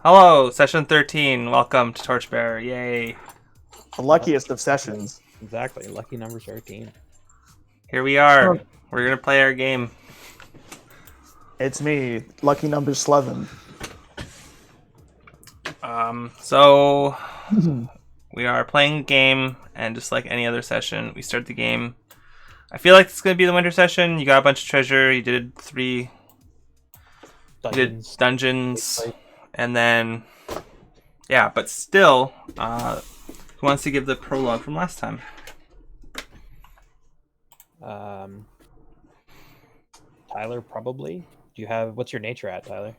Hello, session 13. Welcome to Torchbearer. Yay. The luckiest of sessions. Exactly. Lucky number 13. Here we are. We're going to play our game. It's me, lucky number 11. So we are playing a game, and just like any other session, we start the game. I feel like it's going to be the winter session. You got a bunch of treasure. You did dungeons. And then, yeah, but still, who wants to give the prologue from last time? Tyler, probably. Do you have, what's your nature at, Tyler?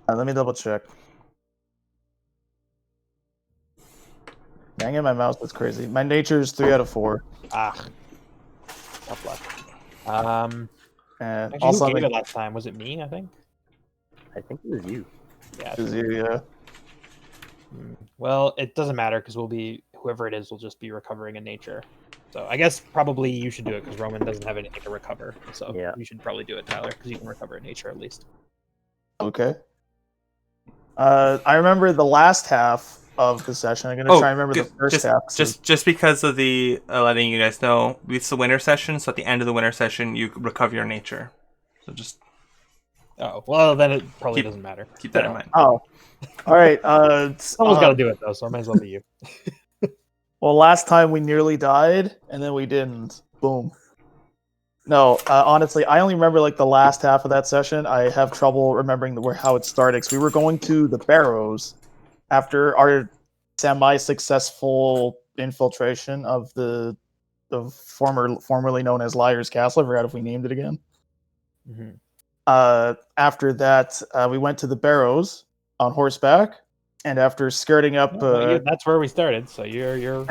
Let me double check. Dang it, my mouse is crazy. My nature is 3 out of 4. Tough luck. Actually, Also, who gave it last time? Was it me, I think? I think it was you. Yeah. Is you, yeah. Well, it doesn't matter because whoever it is will just be recovering in nature. So I guess probably you should do it because Roman doesn't have anything to recover. So Yeah. you should probably do it, Tyler, because you can recover in nature at least. Okay. I remember the last half of the session. I'm going to try and remember the first half. Just because of the letting you guys know, it's the winter session, so at the end of the winter session, you recover your nature. So just... Oh, well, then it probably doesn't matter. Keep that in mind. Oh. All right. Someone's got to do it, though, so it might as well be you. Well, last time we nearly died, and then we didn't. Boom. No, honestly, I only remember like the last half of that session. I have trouble remembering how it started. Because we were going to the Barrows after our semi-successful infiltration of the formerly known as Liar's Castle. I forgot if we named it again. Mm-hmm. After that, we went to the Barrows on horseback, and after skirting up, that's where we started. So you're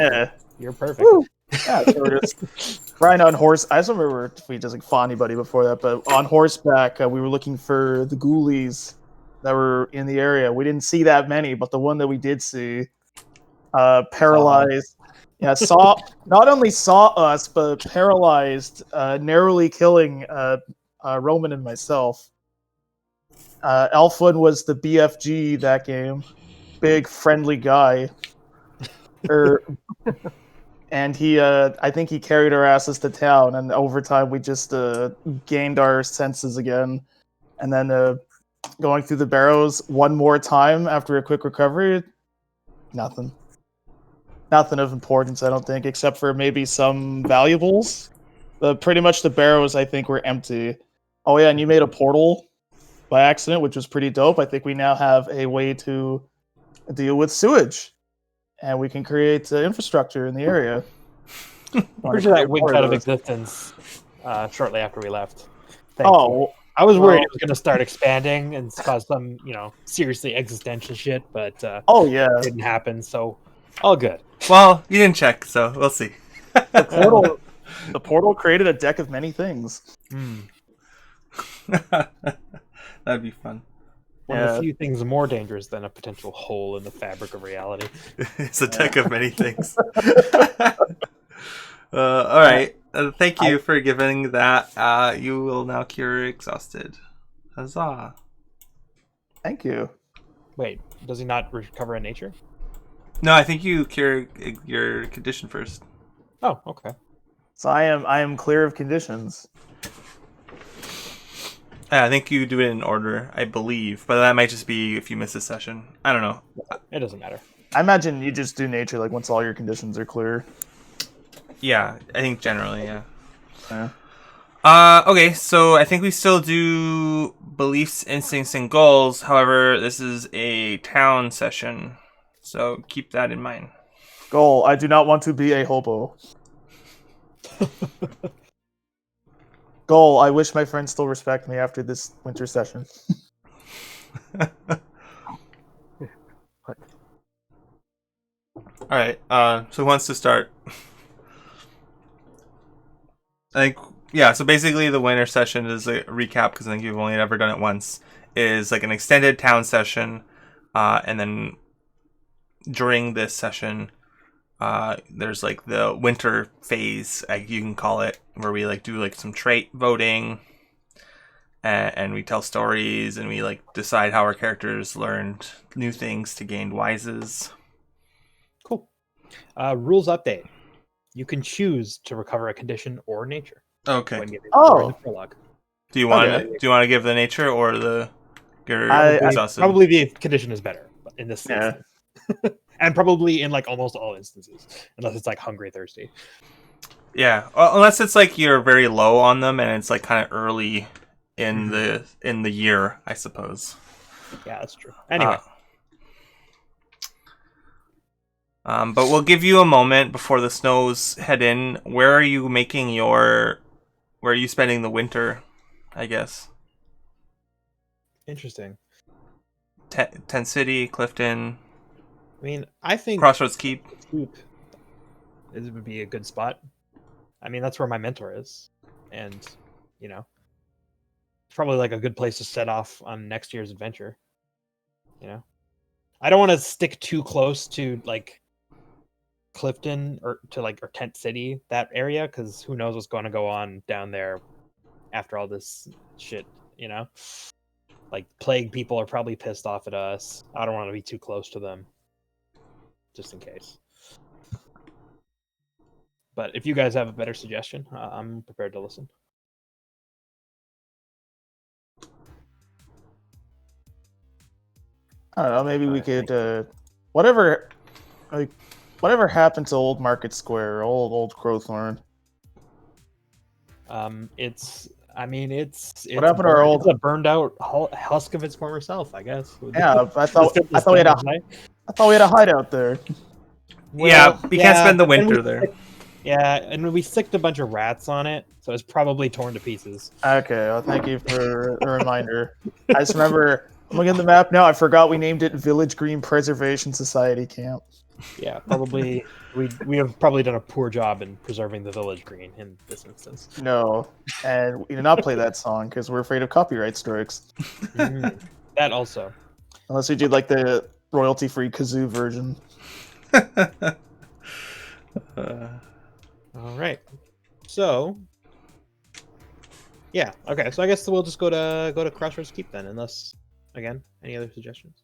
perfect. Woo! Yeah, so we're just riding on horse. I just don't remember if we just like fought anybody before that, but on horseback, we were looking for the ghoulies that were in the area. We didn't see that many, but the one that we did see, paralyzed. Not only saw us, but paralyzed, narrowly killing Roman and myself. Elfwin was the BFG that game. Big, friendly guy. And he, I think he carried our asses to town, and over time we just gained our senses again. And then going through the Barrows one more time after a quick recovery, nothing. Nothing of importance, I don't think, except for maybe some valuables. Pretty much the Barrows, I think, were empty. Oh yeah, and you made a portal by accident, which was pretty dope. I think we now have a way to deal with sewage, and we can create infrastructure in the area. Pretty sure that winked out of existence shortly after we left. Oh, I was worried it was going to start expanding and cause some, seriously existential shit, but it didn't happen. So all good. Well, you didn't check, so we'll see. The portal created a deck of many things. That'd be fun. One of the few things more dangerous than a potential hole in the fabric of reality. It's a deck of many things. All right. Thank you for giving that. You will now cure exhausted. Huzzah. Thank you. Wait, does he not recover in nature? No, I think you cure your condition first. Oh, okay. So I am clear of conditions. I think you do it in order, I believe, but that might just be if you miss a session. I don't know. It doesn't matter. I imagine you just do nature like once all your conditions are clear. Yeah, I think generally, yeah. Yeah. Okay, so I think we still do beliefs, instincts, and goals. However, this is a town session, so keep that in mind. Goal: I do not want to be a hobo. Goal: I wish my friends still respect me after this winter session. All right. So who wants to start? I think, yeah. So basically, the winter session is a recap because I think you've only ever done it once. Is like an extended town session, and then during this session, there's like the winter phase, you can call it, where we like do like some trait voting, and we tell stories, and we like decide how our characters learned new things to gain wises. Cool. Rules update. You can choose to recover a condition or nature. Okay. When giving Oh. the prologue. Do you want to give the nature or the exhausted? Probably the condition is better in this Yeah. instance. And probably in like almost all instances, unless it's like hungry, thirsty. Yeah, well, unless it's like you're very low on them and it's like kind of early in the year, I suppose. Yeah, that's true. Anyway. But we'll give you a moment before the snows head in. Where are you spending the winter, I guess? Interesting. Tent City, Clifton. I mean, I think Crossroads Keep. It would be a good spot. I mean, that's where my mentor is. And, you know, it's probably like a good place to set off on next year's adventure. You know? I don't want to stick too close to like Clifton or Tent City, that area, because who knows what's going to go on down there after all this shit, you know? Like, plague people are probably pissed off at us. I don't want to be too close to them, just in case. But if you guys have a better suggestion, I'm prepared to listen. I don't know. Maybe we could whatever happened to Old Market Square, old Crowthorne. It's what happened to our old? It's a burned out husk of its former self, I guess. Yeah, I thought we had a hideout there. Well, yeah, we can't spend the winter there. Yeah, and we sicked a bunch of rats on it, so it's probably torn to pieces. Okay, well, thank you for the reminder. I just remember, I'm looking at the map now, I forgot we named it Village Green Preservation Society Camp. Yeah, probably we have probably done a poor job in preserving the village green in this instance. No, and we did not play that song because we're afraid of copyright strikes. That also. Unless we do like the royalty-free kazoo version. All right. So, yeah. Okay. So I guess we'll just go to Crossroads Keep then, unless again any other suggestions.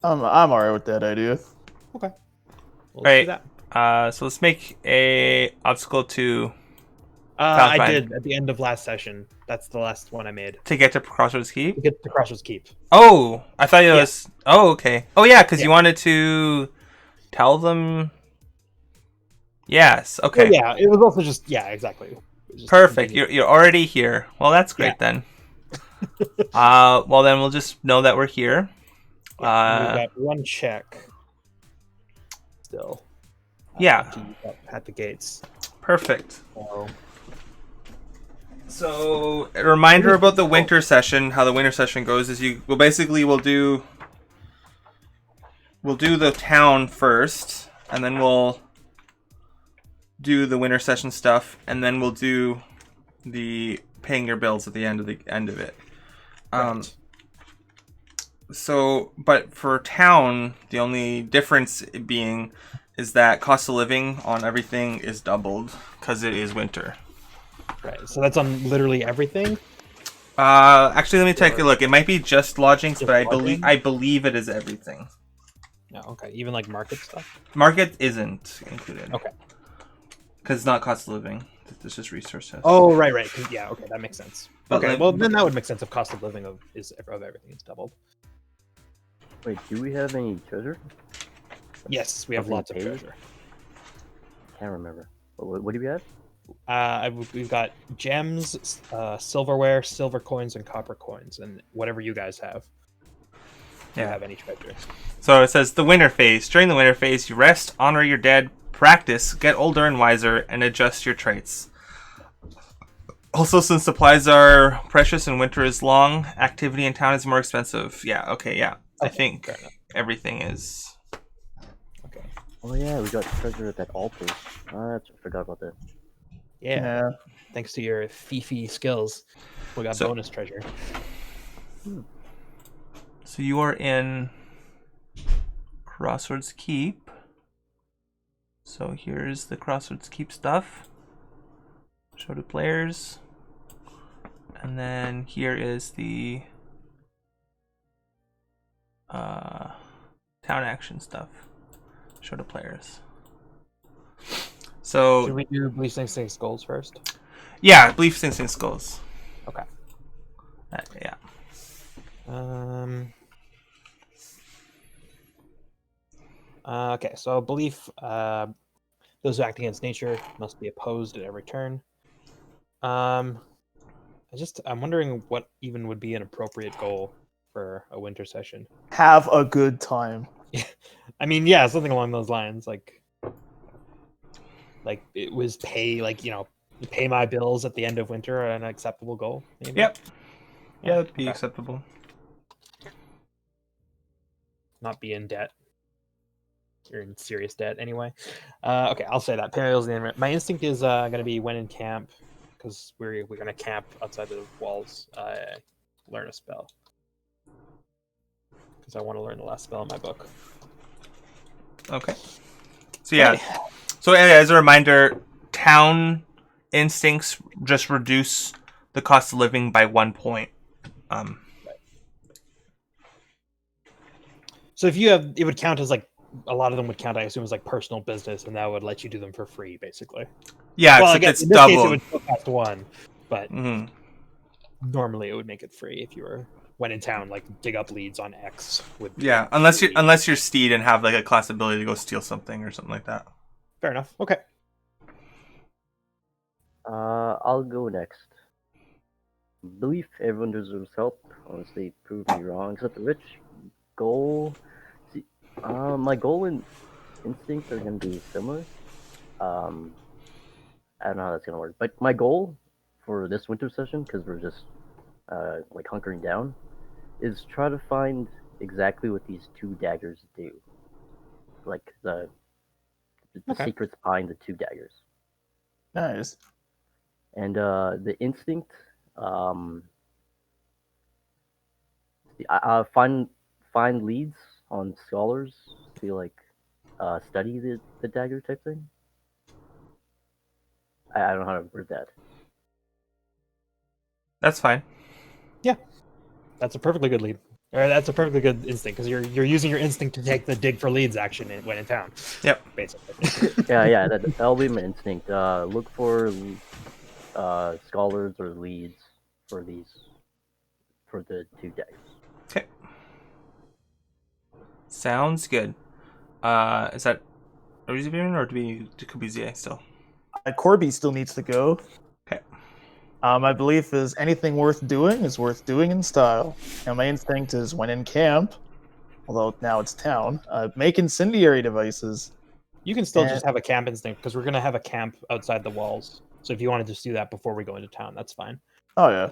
I'm alright with that idea. Okay. Well, right. do that. So let's make a obstacle to. I did at the end of last session. That's the last one I made. To get to Crossroads Keep? To get to Crossroads Keep. Oh, I thought it was... Oh, okay. Oh, yeah, because you wanted to tell them... Yes, okay. Oh, yeah, it was also just... Yeah, exactly. Perfect. You're already here. Well, that's great then. Well, then we'll just know that we're here. We've got one check still. Yeah. At the gates. Perfect. So, a reminder about the winter session. How the winter session goes is we'll do the town first, and then we'll do the winter session stuff, and then we'll do the paying your bills at the end of it. Right. So, but for town, the only difference being is that cost of living on everything is doubled because it is winter. Right. So that's on literally everything. Actually, let me take a look. It might be just lodgings, but I believe it is everything. No, okay. Even like market stuff. Market isn't included. Okay. Because it's not cost of living. It's just resource test. Oh, right. Yeah. Okay, that makes sense. But okay. Well, then that would make sense if cost of living of everything is doubled. Wait, do we have any treasure? Yes, we have lots of treasure. Can't remember. What do we have? We've got gems, silverware, silver coins, and copper coins, and whatever you guys have. Do you have any treasure? So it says the winter phase. During the winter phase, you rest, honor your dead, practice, get older and wiser, and adjust your traits. Also, since supplies are precious and winter is long, activity in town is more expensive. Yeah, okay, yeah. I think everything is... Okay. Oh yeah, we got treasure at that altar. I forgot about that. Yeah. Thanks to your thiefy skills, we got bonus treasure. So you are in Crossroads Keep. So here's the Crossroads Keep stuff. Show to players. And then here is the town action stuff. Show to players. So Should we do Bleach Sing Sing Skulls first? yeah, Belief Sing Sing Skulls. Okay. Yeah. Okay, so belief, those who act against nature must be opposed at every turn. I'm wondering what even would be an appropriate goal for a winter session. Have a good time. I mean, yeah, something along those lines. Like it was pay my bills at the end of winter an acceptable goal. Maybe? Yep. Yeah, that'd be okay. acceptable. Not be in debt. You're in serious debt anyway. Okay, I'll say that. Perils the my instinct is going to be when in camp, because we're going to camp outside the walls. Learn a spell, because I want to learn the last spell in my book. Okay. So yeah. So as a reminder, town instincts just reduce the cost of living by 1 point. So if you have, it would count as like a lot of them would count, I assume, as like personal business, and that would let you do them for free, basically. Yeah, well, I except guess it's in this double. case it would still cost 1, but Mhm. normally it would make it free if you were when in town, like dig up leads on X. Yeah, unless you're Steed and have like a class ability to go steal something or something like that. Fair enough. Okay. I'll go next. Believe everyone deserves help. Honestly, prove me wrong. Except the rich. Goal. See, my goal and instinct are gonna be similar. I don't know how that's gonna work, but my goal for this winter session, because we're just like hunkering down, is try to find exactly what these 2 daggers do. Like the secrets behind the 2 daggers. Nice. And the instinct, I find leads on scholars to like study the dagger type thing. I don't know how to word that. That's fine. Yeah, that's a perfectly good lead. Or that's a perfectly good instinct, because you're using your instinct to take the dig for leads action when in town. Yep. Basically. yeah, that'll be my instinct. Look for scholars or leads for the 2 daggers. Okay. Sounds good. Is that Arizavian or do Kubizie still? Corby still needs to go. Okay. My belief is anything worth doing is worth doing in style. And my instinct is when in camp, although now it's town, make incendiary devices. You can still just have a camp instinct, because we're going to have a camp outside the walls. So if you want to just do that before we go into town, that's fine. Oh, yeah.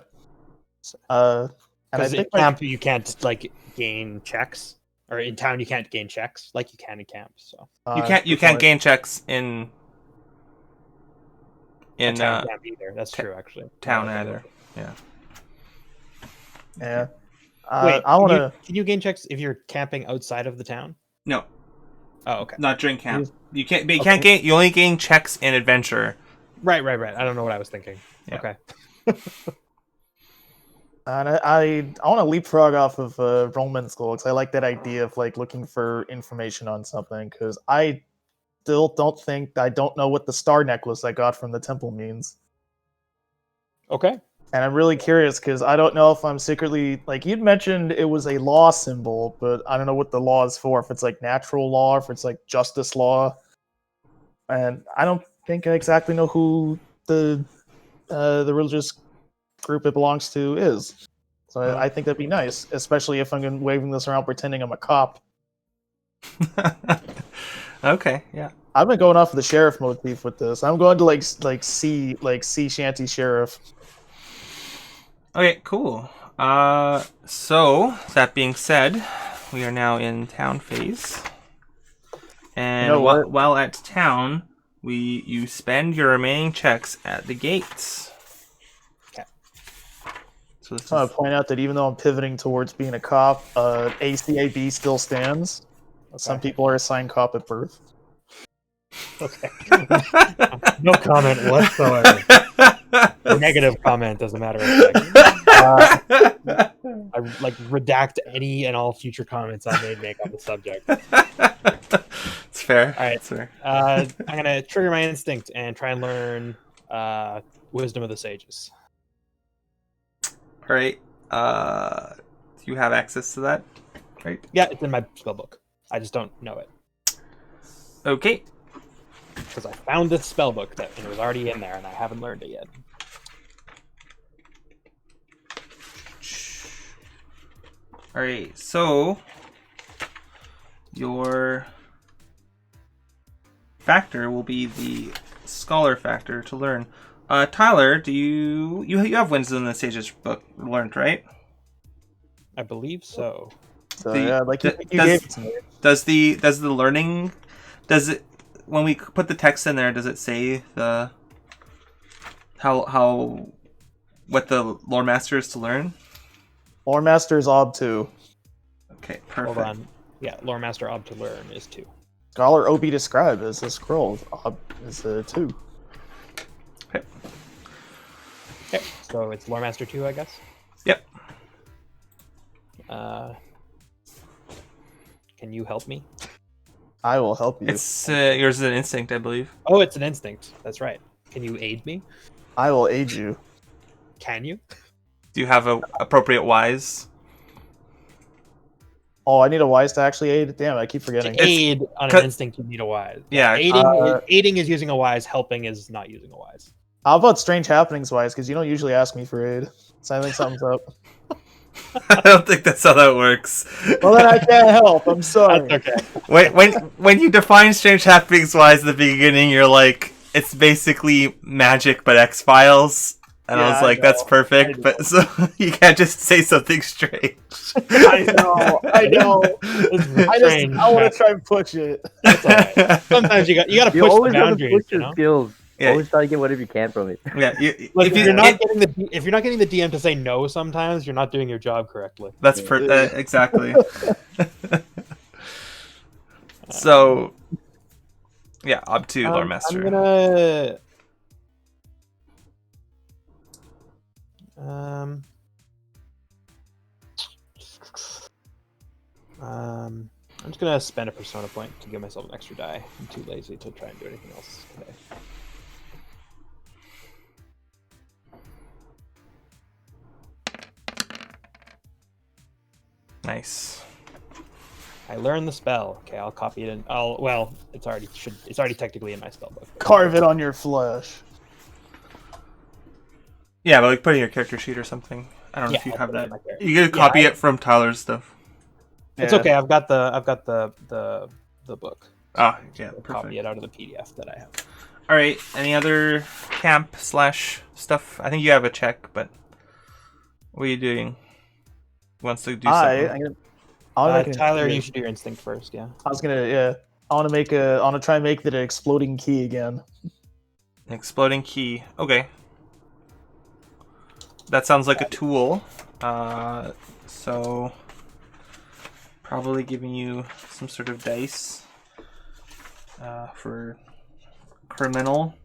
And I Because in think camp, you can't like gain checks. Or in town, you can't gain checks like you can in camp. So You can't gain checks in town camp either. That's true, actually. Town either. Yeah. Yeah. Wait, I want to. Can you gain checks if you're camping outside of the town? No. Oh, okay. Not during camp. You can't. But you can't gain. You only gain checks in adventure. Right. I don't know what I was thinking. Yeah. Okay. And I want to leapfrog off of Roman's goal, because I like that idea of like looking for information on something, because I still don't know what the star necklace I got from the temple means. Okay. And I'm really curious, because I don't know if I'm secretly, like, you'd mentioned it was a law symbol, but I don't know what the law is for, if it's like natural law, or if it's like justice law. And I don't think I exactly know who the religious group it belongs to is. So I think that'd be nice, especially if I'm waving this around pretending I'm a cop. Okay, yeah. I've been going off of the sheriff motif with this. I'm going to like sea shanty sheriff. Okay, cool. So that being said, we are now in town phase, and You know what? while at town, you spend your remaining checks at the gates. Okay. So this I want is to point out that even though I'm pivoting towards being a cop, ACAB still stands. Some people are assigned cop at birth. Okay. No comment whatsoever. Negative comment, as a matter of fact. I like redact any and all future comments I may make on the subject. It's fair. All right. It's fair. I'm gonna trigger my instinct and try and learn Wisdom of the Sages. All right. You have access to that, right? Yeah, it's in my spellbook. I just don't know it Okay. because I found this spellbook and it was already in there, and I haven't learned it yet. All right. So your factor will be the scholar factor to learn. Tyler, do you have Wisdom in the Sages book learned, right? I believe so. So The- yeah, like you does- gave it to me. Does the learning, does it, when we put the text in there, does it say the how what the lore master is to learn? Lore Master is Ob 2. Okay, perfect. Hold on. Yeah, Lore Master Ob to learn is 2. Scholar Obi Describe is a scroll. Ob is a 2. Okay, so it's Lore Master 2, I guess. Yep. Can you help me? I will help you. It's yours is an instinct, I believe. Oh, it's an instinct. That's right. Can you aid me? I will aid you. Can you? Do you have a appropriate wise? Oh, I need a wise to actually aid. Damn, I keep forgetting. To aid on cut- an instinct, you need a wise. Yeah. Aiding is using a wise. Helping is not using a wise. How about Strange Happenings wise? Because you don't usually ask me for aid. So I think something's up. I don't think that's how that works. Well, then I can't help. I'm sorry. That's okay. When you define strange happenings wise at the beginning, you're like, it's basically magic but X-Files. And I Yeah, was I like, that's know. perfect, but so you can't just say something strange. I know. I know. Strange. I want to try and push it. That's all right. Sometimes you got to You push the always gotta boundaries. push You your know? skills. Yeah. Always try to get whatever you can from it. Yeah, Look, if if you- you're not getting the DM to say no, sometimes you're not doing your job correctly. that's exactly. So, yeah, up to Lore Master. I'm gonna. I'm just gonna spend a persona point to give myself an extra die. I'm too lazy to try and do anything else today. Nice. I learned the spell. Okay, I'll copy it in. It's already technically in my spellbook. Carve it on your flesh. Yeah, but like putting your character sheet or something. I don't know if Yeah, you I'll have put it in that. my character. You could copy it from Tyler's stuff. It's Yeah. okay. I've got the book. Ah, yeah, I'll perfect. copy it out of the PDF that I have. All right. Any other camp / stuff? I think you have a check, but what are you doing? Wants to do something. I wanna make an- Tyler, you should do your instinct first. Yeah. I was gonna, yeah. I want to try and make that an exploding key again. An exploding key. Okay. That sounds like a tool. So probably giving you some sort of dice for criminal.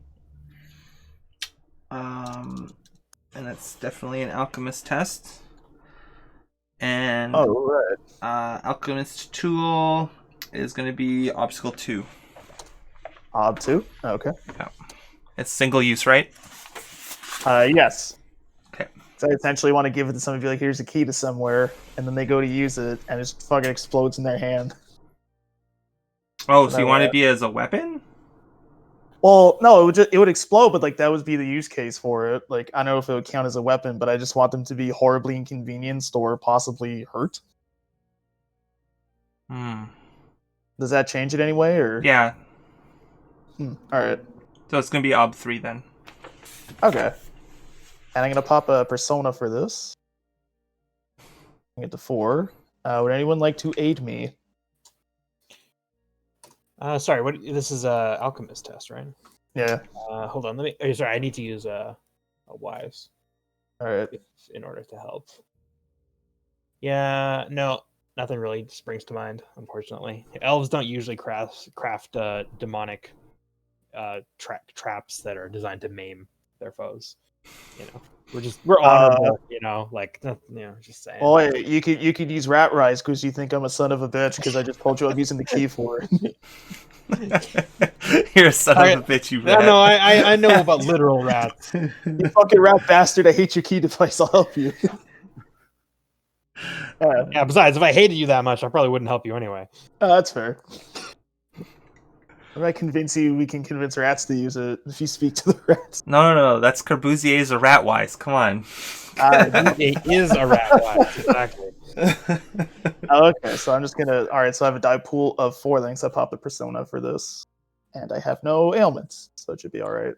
And that's definitely an alchemist test. And Oh, right. alchemist tool is going to be obstacle 2. Ob 2? Okay. It's single use, right? Yes. Okay. So I essentially want to give it to somebody, be like, here's a key to somewhere, and then they go to use it, and it just fucking explodes in their hand. Oh, so you No, want it to be as a weapon? Well, no, it would explode, but like that would be the use case for it. Like I don't know if it would count as a weapon, but I just want them to be horribly inconvenienced or possibly hurt. Does that change it anyway, or Yeah. All right, So it's going to be ob 3 then. okay. And I'm gonna pop a persona for this. Get to 4. Would anyone like to aid me? Sorry. What? This is a alchemist test, right? Yeah. Hold on. Sorry. I need to use a wise All right. in order to help. Yeah. No. Nothing really springs to mind, unfortunately. Elves don't usually craft demonic traps that are designed to maim their foes. You know, we're honorable. Like just saying. Well, wait, you could use rat rise because you think I'm a son of a bitch because I just told you I'm using the key for it. You're a son of a bitch, you rat. No, I know about literal rats. You fucking rat bastard! I hate your key device. I'll help you. Yeah. Besides, if I hated you that much, I probably wouldn't help you anyway. That's fair. I might convince you. We can convince rats to use it if you speak to the rats. No. That's Corbusier's a rat wise. Come on. It is a rat wise, exactly. Okay, so I'm just gonna. All right, so I have a die pool of 4 things. I pop the persona for this, and I have no ailments, so it should be all right.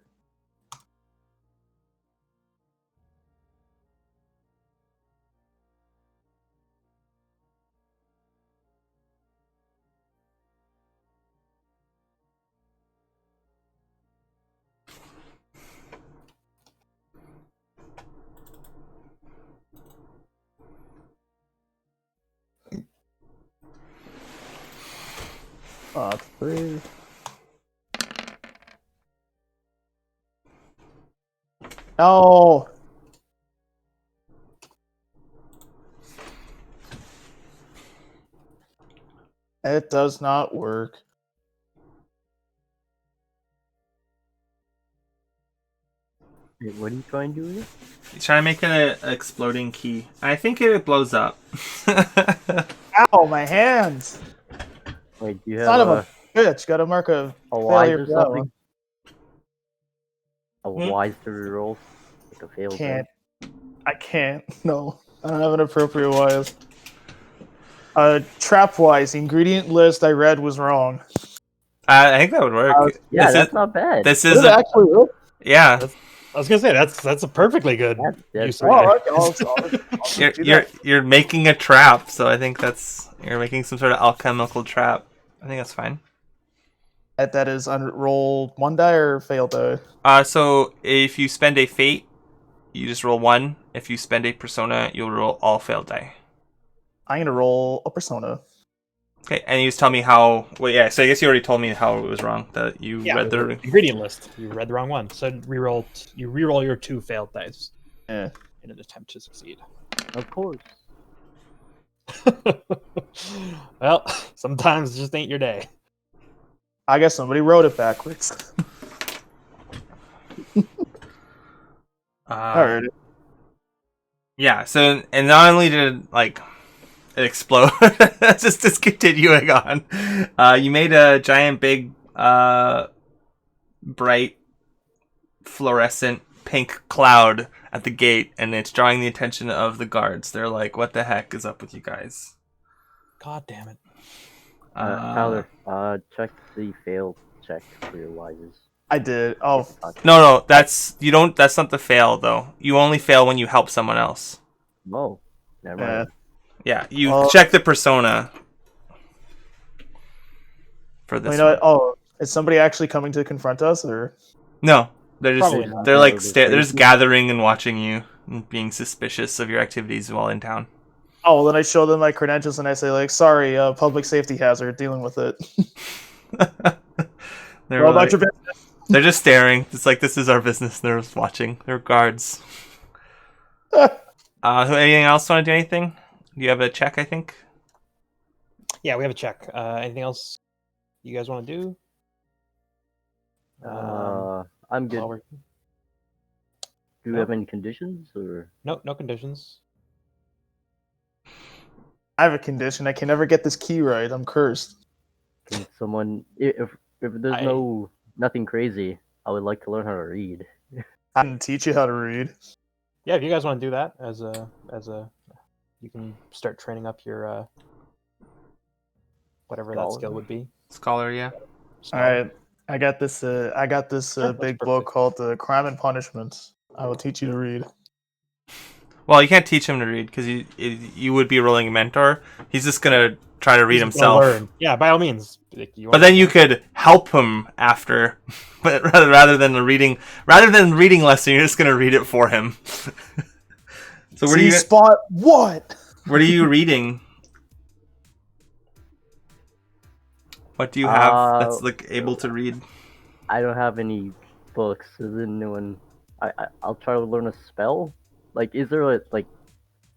Three. No. It does not work. Wait, what are you trying to do with it? He's trying to make it an exploding key. I think it blows up. Ow, my hands! Wait, do you have Son of a bitch! Got to mark a wise failure or for that something? one. A wise to reroll? Like a failed Can't. I can't. No, I don't have an appropriate wise. Trap wise, the ingredient list I read was wrong. I think that would work. Yeah, that's not bad. This Does is it actually work? yeah. I was gonna say that's a perfectly good That's use of right. it. You're making a trap, so I think you're making some sort of alchemical trap. I think that's fine. That is roll 1 die or fail die. So if you spend a fate, you just roll 1. If you spend a persona, you'll roll all failed die. I'm gonna roll a persona. Okay, and you just tell me how. Well, yeah. So I guess you already told me how it was wrong. That you read the ingredient list. You read the wrong one. So you reroll your 2 failed dice. Yeah. In an attempt to succeed. Of course. Well, sometimes it just ain't your day. I guess somebody wrote it backwards. Alright. Yeah. So and not only did it explode, just continuing on. You made a giant, big, bright, fluorescent pink cloud at the gate, and it's drawing the attention of the guards. They're like, "What the heck is up with you guys?" God damn it! Tyler, check the fail check for your wises. I did. Oh, no, that's not the fail though. You only fail when you help someone else. Oh, never mind. Yeah, you check the persona for this. Is somebody actually coming to confront us, or no? They're just they're just gathering and watching you and being suspicious of your activities while in town. Oh, well, then I show them my credentials and I say sorry, public safety hazard, dealing with it. They're about your business. They're just staring. It's like, this is our business. They're just watching. They're guards. Anything else? Want to do anything? You have a check, I think. Yeah, we have a check. Anything else you guys want to do? I'm good. Do you have any conditions or? No conditions. I have a condition. I can never get this key right. I'm cursed. Can someone, if there's nothing crazy, I would like to learn how to read. I can teach you how to read. Yeah, if you guys want to do that as a, you can start training up your whatever that skill would be. Scholar, yeah. All right, I got this big book called Crime and Punishment. I will teach you to read. Well, you can't teach him to read because you would be rolling a mentor. He's just gonna try to read himself. Yeah, by all means. But then you could help him after, but rather than reading lesson, you're just gonna read it for him. So where do you spot what? What are you reading? What do you have that's able to read? I don't have any books. There's no one. I'll try to learn a spell. Like, is there a like?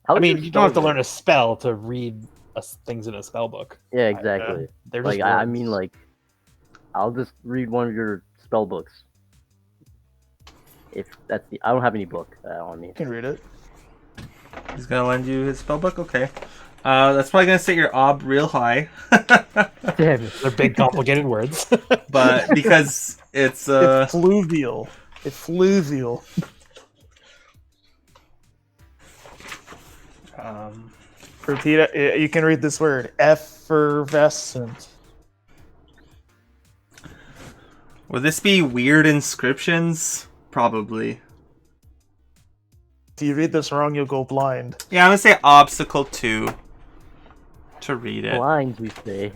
How I does mean, your you don't have to spell learn work? a spell to read things in a spell book. Yeah, exactly. They're just Like, I words. mean, like, I'll just read one of your spell books. If that's I don't have any book on me. You can read it. He's gonna lend you his spellbook. Okay. That's probably gonna set your ob real high. Damn it. They're big, complicated words. But because it's Effluvial. Effluvial. Repeat it. You can read this word. Effervescent. would this be weird inscriptions? Probably. If you read this wrong, you'll go blind. Yeah, I'm gonna say obstacle 2 to read it. Blinds, we say.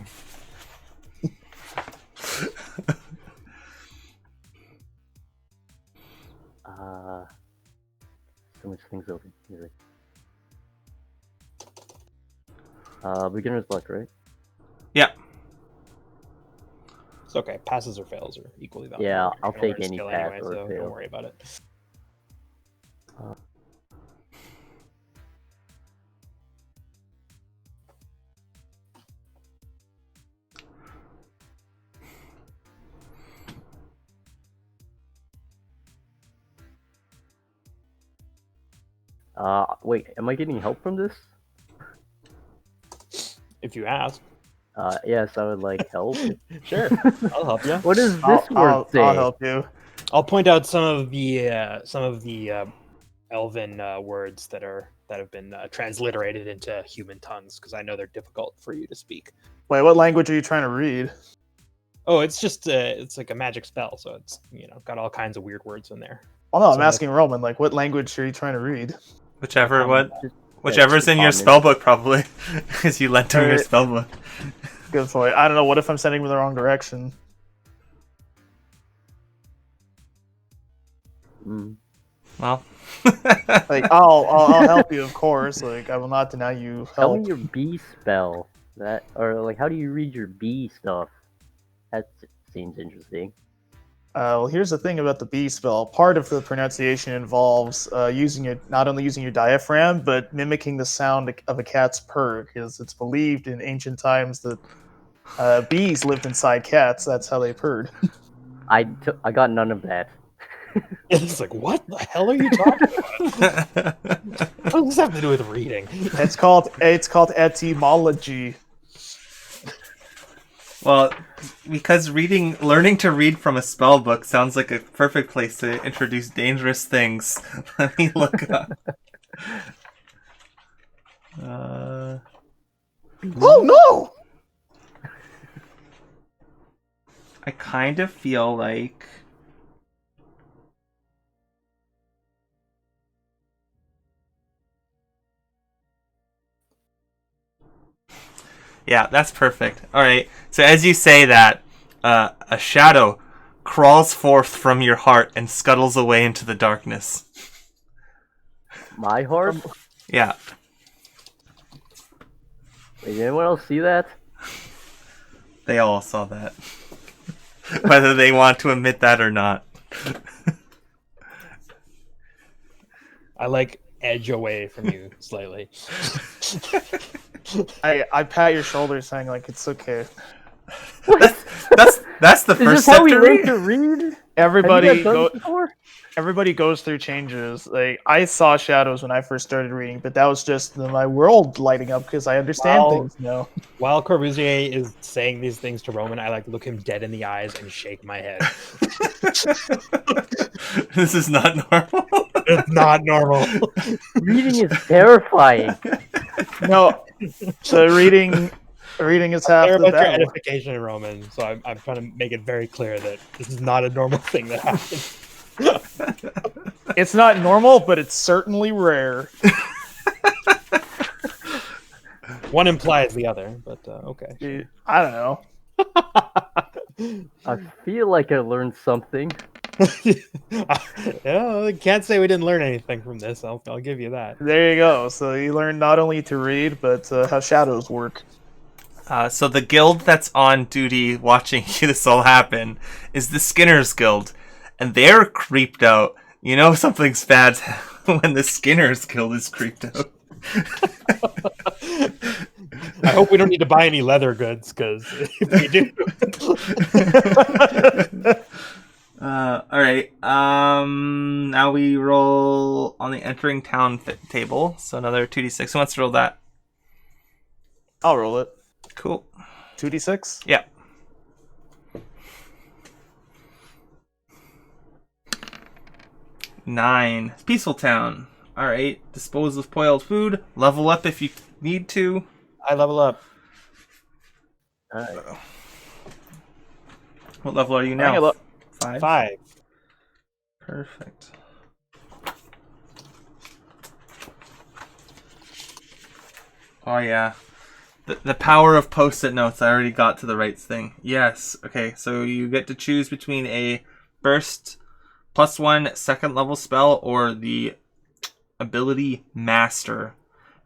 So much things over here. Beginner's luck, right? Yeah. It's okay. Passes or fails are equally valuable. Yeah, You're I'll gonna learn take any skill pass anyway, or so fail. don't worry about it. Wait, am I getting help from this? If you ask, Yes, I would like help. sure, I'll help you. What does this I'll word say? help you. I'll point out some of the elven words that have been transliterated into human tongues because I know they're difficult for you to speak. Wait, what language are you trying to read? Oh, it's just it's like a magic spell, so it's got all kinds of weird words in there. Oh no, I'm So asking Roman. Like, what language are you trying to read? Whichever Just- whichever's in your common. spellbook, probably, because you lent him your Alright. spellbook. Good point. I don't know. What if I'm sending him in the wrong direction? Mm. Well, Like, I'll help you, of course. Like, I will not deny you Tell help. me your B spell. Or like, how do you read your B stuff? That seems interesting. Well, here's the thing about the B spell. Part of the pronunciation involves not only using your diaphragm, but mimicking the sound of a cat's purr, because it's believed in ancient times that bees lived inside cats. That's how they purred. I got none of that. It's like, what the hell are you talking about? What does this have to do with reading? It's called etymology. well, because learning to read from a spellbook sounds like a perfect place to introduce dangerous things. Let me look up. Oh no! I kind of feel like yeah, that's perfect. All right. So as you say that, a shadow crawls forth from your heart and scuttles away into the darkness. My heart? Yeah. Wait, did anyone else see that? They all saw that. Whether they want to admit that or not. I like edge away from you slightly. I pat your shoulder, saying like it's okay. That's the Is first this step how we to learn read. to read? Everybody Have you guys done go. this before? Everybody goes through changes. Like, I saw shadows when I first started reading, but that was just my world lighting up because I understand Wow. things now. While Corbusier is saying these things to Roman, I like look him dead in the eyes and shake my head. This is not normal. It's not normal. Reading is terrifying. No, so reading is half Care the about your battle. edification, Roman. So I'm trying to make it very clear that this is not a normal thing that happens. It's not normal, but it's certainly rare. One implies the other, but okay. I don't know. I feel like I learned something. Yeah, I can't say we didn't learn anything from this. I'll give you that. There you go. So you learn not only to read, but how shadows work. So the guild that's on duty watching this all happen is the Skinner's Guild. And they're creeped out You know something's bad when the Skinners kill this creepto. I hope we don't need to buy any leather goods, because if we do, All right. Now we roll on the entering town table. So another 2d6. Who wants to roll that? I'll roll it. Cool. 2d6. Yeah. Nine. Peaceful town. All right. Dispose of spoiled food. Level up if you need to. I level up. Alright. What level are you I now? think 5. Perfect. Oh yeah. The power of post-it notes. I already got to the right thing. Yes. Okay, so you get to choose between a burst +1 second level spell or the ability Master.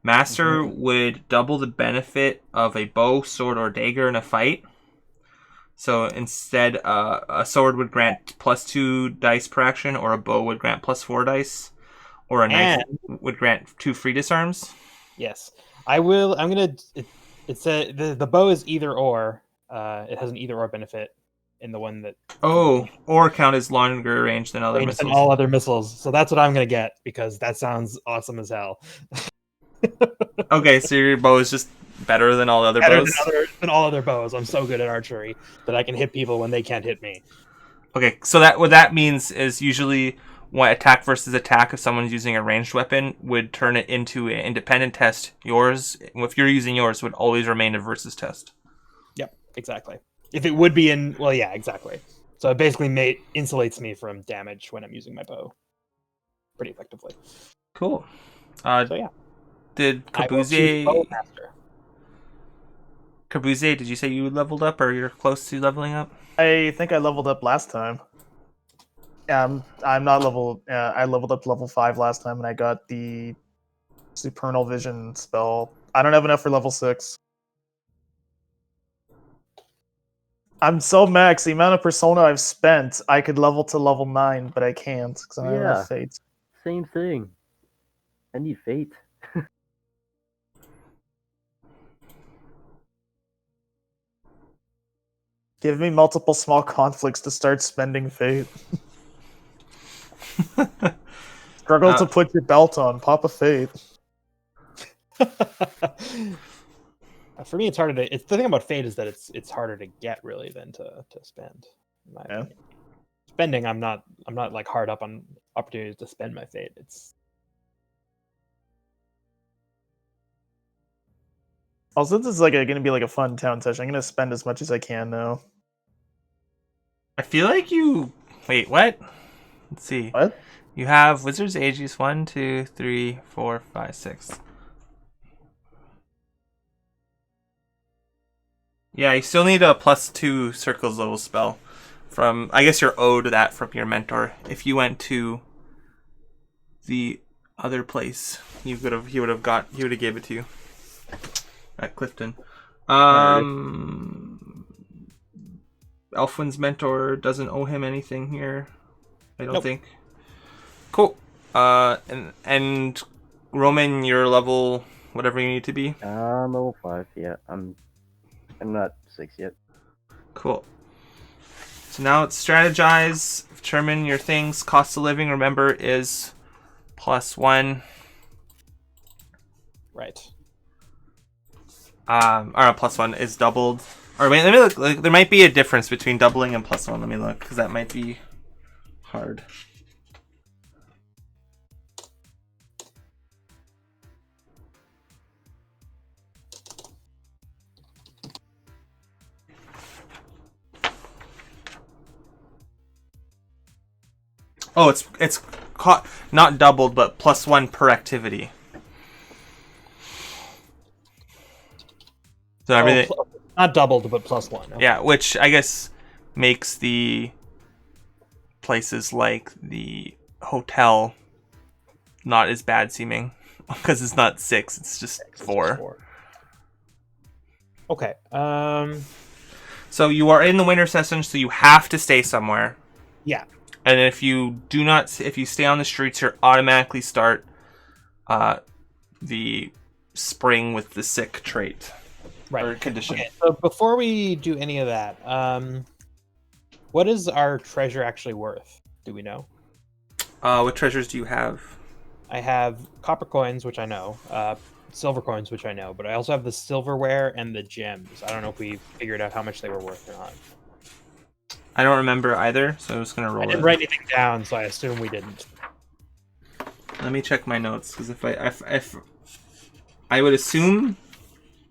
Master would double the benefit of a bow, sword, or dagger in a fight. So instead, a sword would grant +2 dice per action, or a bow would grant +4 dice, or a knife would grant 2 free disarms. Yes, I will. I'm gonna. It's the bow is either or. It has an either or benefit in the one that. Oh, or count as longer range than other range than missiles. all other missiles. So that's what I'm gonna get, because that sounds awesome as hell. Okay, so your bow is just better than all other Better bows? than all other bows. I'm so good at archery that I can hit people when they can't hit me. Okay, so that what that means is usually what attack versus attack, if someone's using a ranged weapon, would turn it into an independent test. Yours, if you're using yours, would always remain a versus test. Yep, exactly. If it would be in, well, yeah, exactly. So it basically insulates me from damage when I'm using my bow pretty effectively. Cool. So yeah, Did I will choose bow master. Kabuze, did you say you leveled up or you're close to leveling up? I think I leveled up last time. I'm not level. I leveled up to level 5 last time, and I got the supernal vision spell. I don't have enough for level 6. I'm so max. The amount of persona I've spent, I could level to level 9, but I can't because I don't Yeah. have fate. Same thing. I need fate. Give me multiple small conflicts to start spending fate. Struggle to put your belt on. Pop a fate. For me, it's harder to. It's the thing about fate is that it's harder to get really than to spend. In my opinion. Spending, I'm not like hard up on opportunities to spend my fate. It's Also, this is like going to be like a fun town session. I'm going to spend as much as I can now. I feel like you... Wait, what? Let's see. What? You have Wizard's Aegis 1, 2, 3, 4, 5, 6. Yeah, you still need a +2 circles level spell. From, I guess you're owed that from your mentor. If you went to the other place, he would have gave it to you at Clifton. Elfwin's mentor doesn't owe him anything here, I don't think. Cool. And Roman, you're level whatever you need to be. Level 5. Yeah, I'm not 6 yet. Cool. So now it's strategize, determine your things. Cost of living, remember, is +1. right. Or +1 is doubled. Or wait, let me look. Like, there might be a difference between doubling and +1. Let me look, because that might be hard. Oh, it's not doubled, but +1 per activity. So everything, not doubled, but +1. Okay. yeah, which I guess makes the places like the hotel not as bad seeming, because it's not 6, it's just 4. Okay. So you are in the winter session, so you have to stay somewhere. Yeah. And if you if you stay on the streets, you automatically start the spring with the sick trait or condition. Okay, so before we do any of that, what is our treasure actually worth? Do we know? What treasures do you have? I have copper coins, which I know, silver coins, which I know, but I also have the silverware and the gems. I don't know if we figured out how much they were worth or not. I don't remember either, so I'm just gonna roll I it. didn't write anything down, so I assume we didn't. Let me check my notes, because if I would assume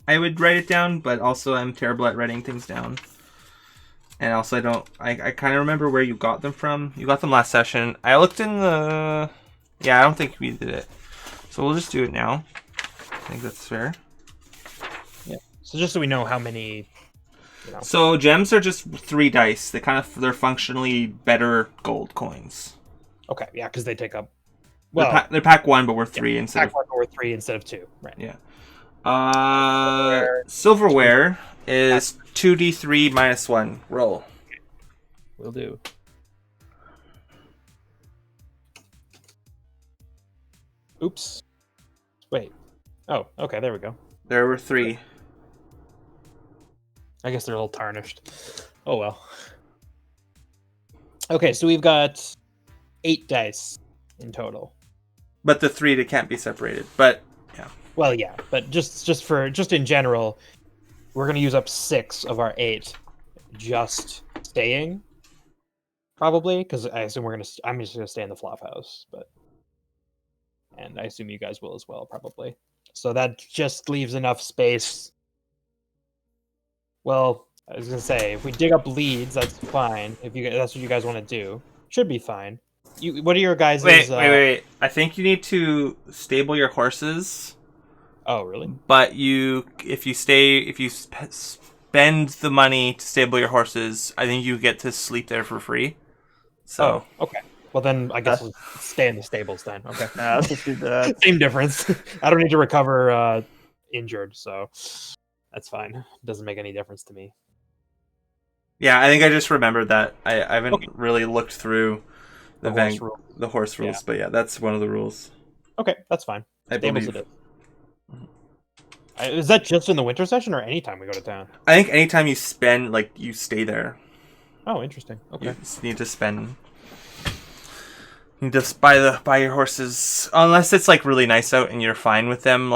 I would write it down, but also I'm terrible at writing things down. And also I kind of remember where you got them from. You got them last session. I looked in the... Yeah, I don't think we did it. So we'll just do it now. I think that's fair. Yeah. So just so we know how many... So gems are just 3 dice. They're functionally better gold coins. Okay, yeah, because they take up... Well, they're pack 1, but we're 3 instead of... Pack 1, but we're 3 instead of 2, right. Yeah. Silverware is 2d3 minus 1. Roll. Will do. Oops. Wait. Oh, okay, there we go. There were 3. I guess they're a little tarnished. Oh well. Okay, so we've got 8 dice in total. But the 3 that can't be separated. But yeah. Well, yeah, but just in general, we're gonna use up 6 of our 8 just staying, probably, because I assume I'm just gonna stay in the flop house, and I assume you guys will as well, probably. So that just leaves enough space. Well, I was gonna say, if we dig up leads, that's fine. If that's what you guys want to do, should be fine. What are your guys'? Wait. I think you need to stable your horses. Oh, really? But if you spend the money to stable your horses, I think you get to sleep there for free. So okay. Well, then I guess we'll stay in the stables then. Okay. Nah, let's just do that. Same difference. I don't need to recover injured, so that's fine. It doesn't make any difference to me. Yeah, I think I just remembered that. I haven't really looked through the horse rules, yeah. But yeah, that's one of the rules. Okay, that's fine. I Stables believe. it is. Is that just in the winter session or anytime we go to town? I think anytime you spend, you stay there. Oh, interesting. Okay. You just need to spend. You need to buy your horses, unless it's really nice out and you're fine with them,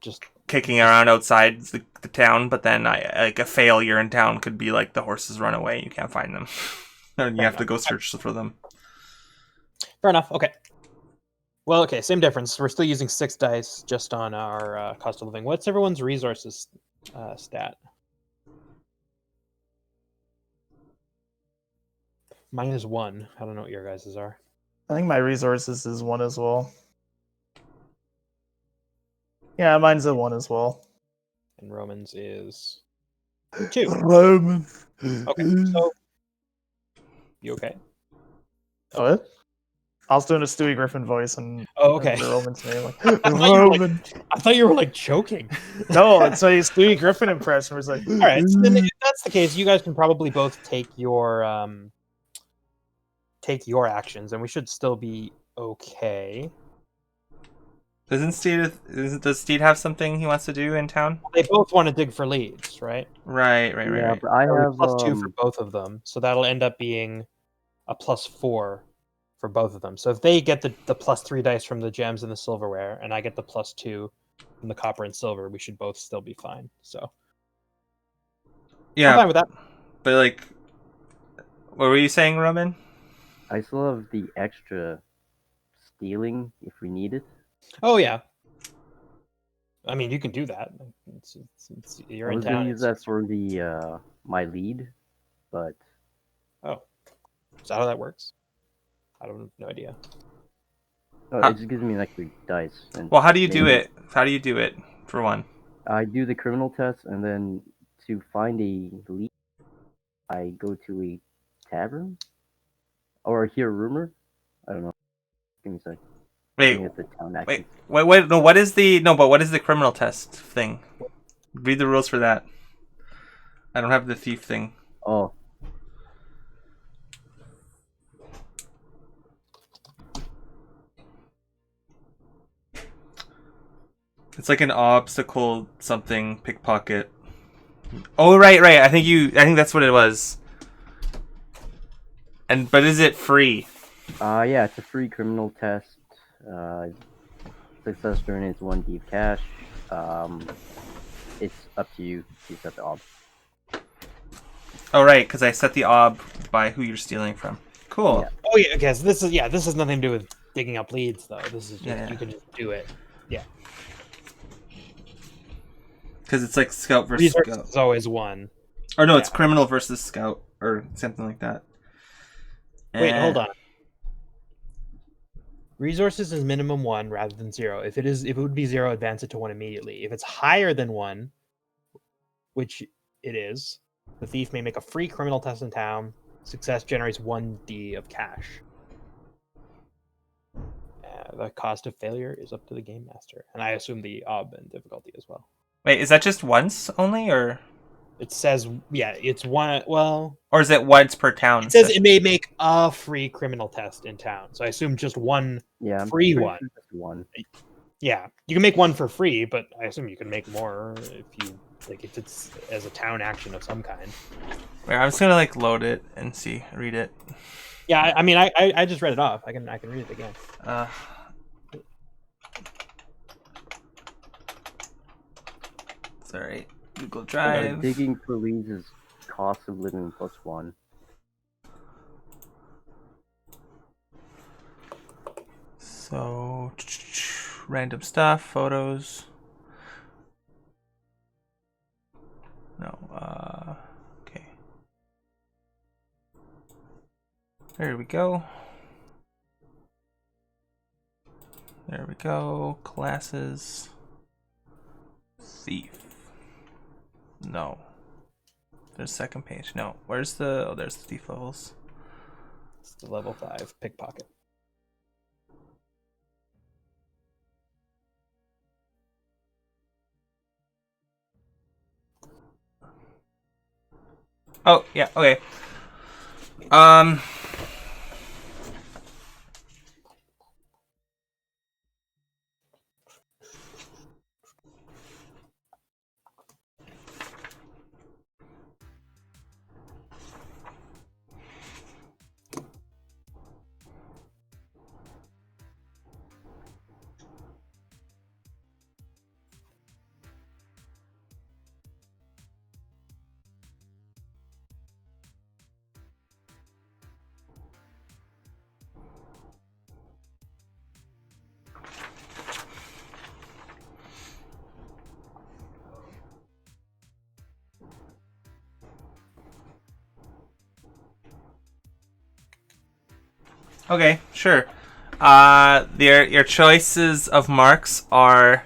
just kicking around outside the town. But then a failure in town could be the horses run away, you can't find them, and you have to go search for them. Fair enough. Okay. Well, okay, same difference. We're still using 6 dice just on our cost of living. What's everyone's resources stat? Mine is 1. I don't know what your guys' are. I think my resources is 1 as well. Yeah, mine's a 1 as well. And Roman's is 2. Roman. Okay, so you okay? What? I was doing a Stewie Griffin voice and okay. The Roman's name. Roman. I thought you were choking. No, it's a Stewie Griffin impression. Where it's like, all right. So then if that's the case, you guys can probably both take your actions, and we should still be okay. Does Steed have something he wants to do in town? They both want to dig for leads, right? Right. Yeah, but I have +2 for both of them, so that'll end up being a +4 for both of them. So if they get the +3 dice from the gems and the silverware, and I get the +2 from the copper and silver, we should both still be fine. So yeah, I'm fine with that. But what were you saying, Roman? I still have the extra stealing if we need it. Oh yeah. I mean, you can do that. You're in I was town. gonna use that for the my lead, but oh, is that how that works? I don't have no idea. no, it just gives me an extra dice. And Well, how do you do it? How do you do it? For one, I do the criminal test, and then to find a lead, I go to a tavern or hear a rumor. I don't know. Give me a sec. wait. At the town Wait. No, what is the criminal test thing? Read the rules for that. I don't have the thief thing. Oh. It's like an obstacle something pickpocket. Oh right. I think that's what it was. But is it free? Yeah, it's a free criminal test. Success donates 1D of cash. It's up to you to set the ob. Oh right, because I set the ob by who you're stealing from. Cool. Yeah. Oh yeah, okay. So this has nothing to do with digging up leads though. This is just Yeah. you can just do it. Yeah. Because it's like scout versus Resources scout. is always one. Or no, it's Yeah. criminal versus scout or something like that. Wait, hold on. Resources is minimum 1 rather than 0. If it would be 0, advance it to 1 immediately. If it's higher than 1, which it is, the thief may make a free criminal test in town. Success generates 1D of cash. The cost of failure is up to the game master, and I assume the ob and difficulty as well. Wait, is that just once only, or It says, yeah, it's one. Well, or is it once per town? it says it may make a free criminal test in town, so I assume just one. Yeah, I'm Free pretty one. sure just one. Yeah, you can make one for free, but I assume you can make more if it's as a town action of some kind. Wait, I'm just gonna like load it and read it. Yeah, I mean, I just read it off. I can read it again. It's alright. Google Uh, Drive. digging for leads is cost of living plus 1. So random stuff, photos. No, okay. There we go. There we go. Classes. Thief. No. There's second page. No. Where's the... Oh, there's the thief levels. It's the level 5 pickpocket. Oh, yeah, okay. Okay, sure. Your choices of marks are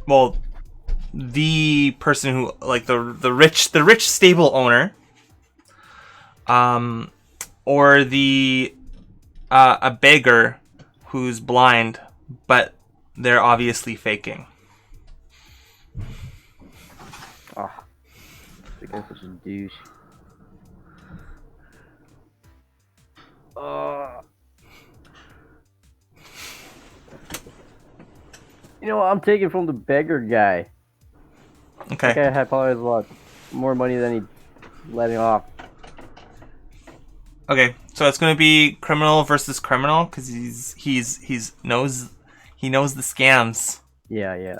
well, the person who like the rich stable owner, or the a beggar who's blind, but they're obviously faking. Ah, the guy's such a douche. You know what? I'm taking from the beggar guy. Okay. That guy had probably a lot more money than he letting off. Okay, so it's gonna be criminal versus criminal because he knows the scams, Yeah.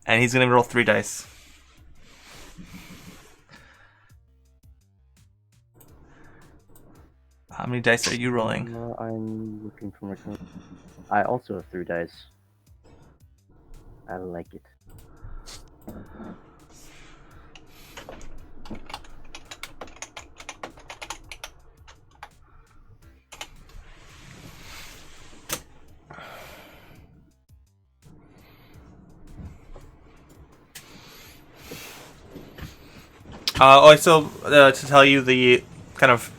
and he's gonna roll 3 dice. How many dice are you rolling? I'm looking for my. I also have 3 dice. I like it. Also, to tell you the kind of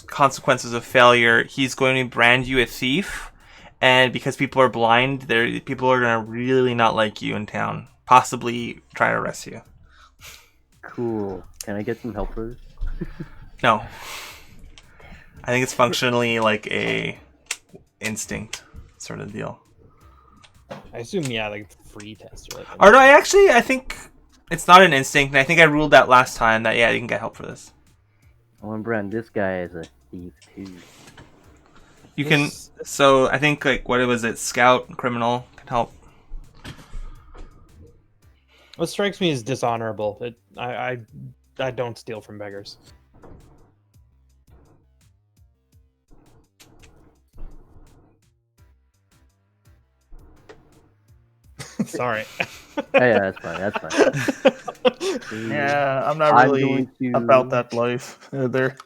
consequences of failure, he's going to brand you a thief, and because people are blind, people are going to really not like you in town. Possibly try to arrest you. Cool. Can I get some help for this? No. I think it's functionally like a instinct sort of deal. I assume, yeah, like free test or like. Or no, I think it's not an instinct, and I think I ruled that last time that yeah, you can get help for this. Oh, and Brand, this guy is a thief too. You can. So I think like what was it? Scout, criminal can help. What strikes me as dishonorable. I don't steal from beggars. Sorry. Yeah, that's fine. That's fine. Yeah, I'm not I'm really going to- about that life either.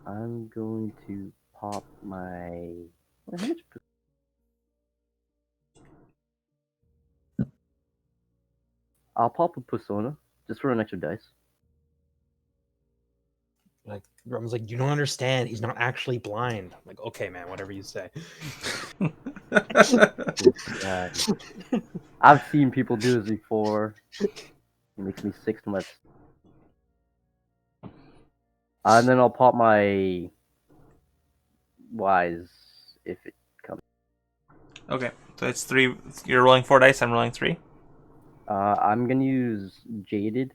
I'm going to pop my. I'll pop a persona just for an extra dice. Like Roman's like, you don't understand. He's not actually blind. I'm like, okay, man, whatever you say. God. I've seen people do this before. It makes me sick to my. And then I'll pop my wise if it comes. Okay, so it's 3. You're rolling 4 dice. I'm rolling 3. I'm gonna use jaded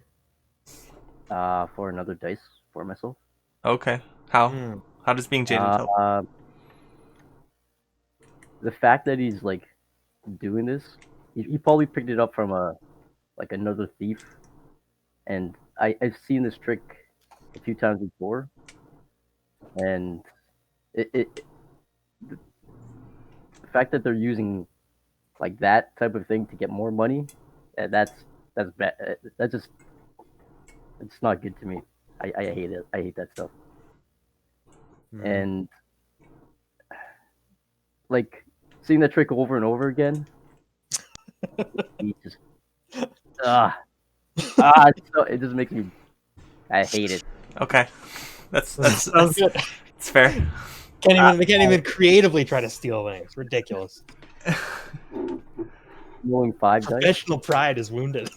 for another dice for myself. Okay. How? Hmm. How does being jaded help? The fact that he's like doing this, he probably picked it up from another thief, and I've seen this trick a few times before, and the fact that they're using like that type of thing to get more money, that's bad. That's just it's not good to me. I hate it. I hate that stuff. And like seeing that trick over and over again, he just it just makes me. I hate it. Okay, that's Sounds good. it's fair. They can't even creatively try to steal things. Ridiculous. Rolling 5 dice. Professional pride is wounded.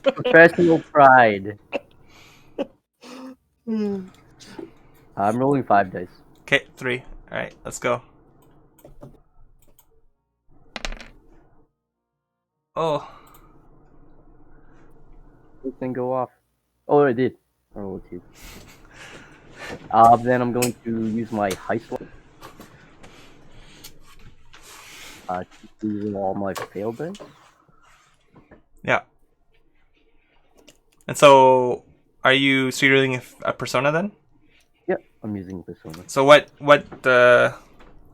Professional pride. I'm rolling 5 dice. Okay, 3. All right, let's go. Oh, This thing go off. Oh, I did. I rolled 2. Then I'm going to use my heist one. To do all my failed dice. yeah. And so, are you using a persona then? Yep, I'm using persona. So what?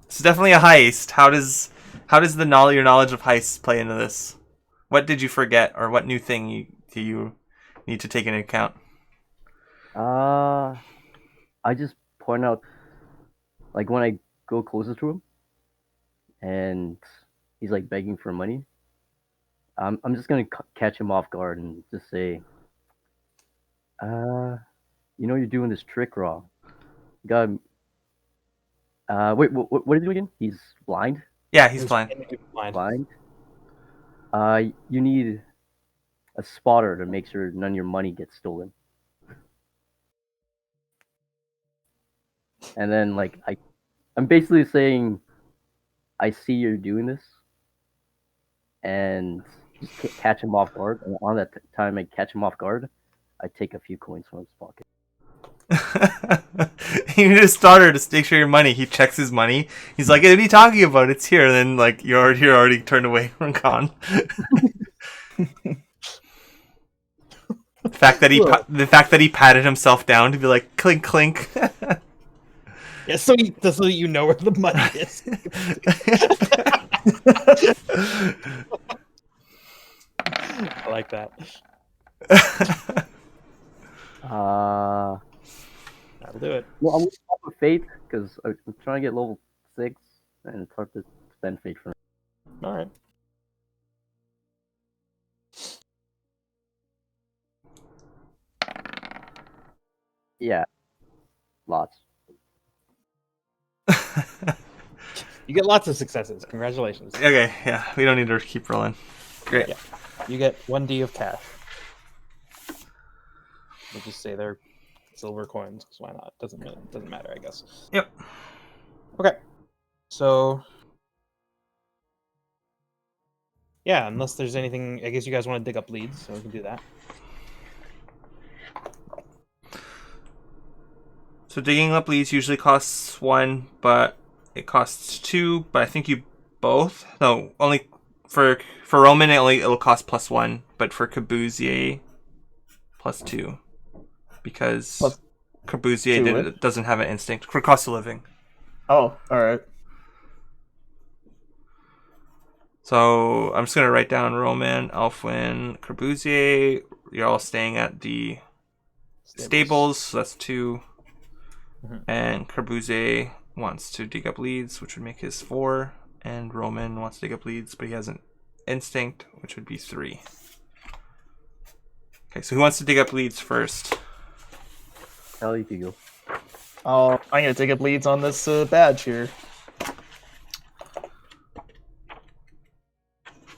It's definitely a heist. How does your knowledge of heists play into this? What did you forget, or what new thing do you need to take into account? I just point out, like when I go closer to him, and he's like begging for money. I'm just gonna catch him off guard and just say, you're doing this trick wrong. You gotta, wait, what did he do again? He's blind. Yeah, he's blind. Blind. You need a spotter to make sure none of your money gets stolen. And then, like, I'm basically saying, I see you're doing this, and just catch him off guard. And on that time I catch him off guard, I take a few coins from his pocket. You just started to make sure your money. He checks his money. He's like, "What are you talking about? It's here." And then, like, you're already turned away from gone. The fact that he patted himself down to be like, clink clink. Yeah, so you know where the money is. I like that. That'll do it. Well, I'm going to pop a faith because I'm trying to get level 6, and it's hard to spend faith for me. All right. Yeah, lots. You get lots of successes. Congratulations. Okay, yeah, we don't need to keep rolling. Great. Yeah. You get 1D of cash. We'll just say they're silver coins. Because why not? Doesn't matter, I guess. Yep. Okay. So. Yeah, unless there's anything, I guess you guys want to dig up leads, so we can do that. So digging up leads usually costs 1, but it costs 2. But I think you both. No, only for Roman it'll cost +1, but for Corbusier +2, because Plus Corbusier doesn't have an instinct for cost of living. Oh, all right. So I'm just gonna write down Roman, Elfwin, Corbusier. You're all staying at the stables, so that's 2. Mhm. And Corbusier wants to dig up leads, which would make his 4. And Roman wants to dig up leads, but he has an instinct, which would be 3. Okay, so who wants to dig up leads first? Hell, you can go. I'm gonna take up leads on this badge here.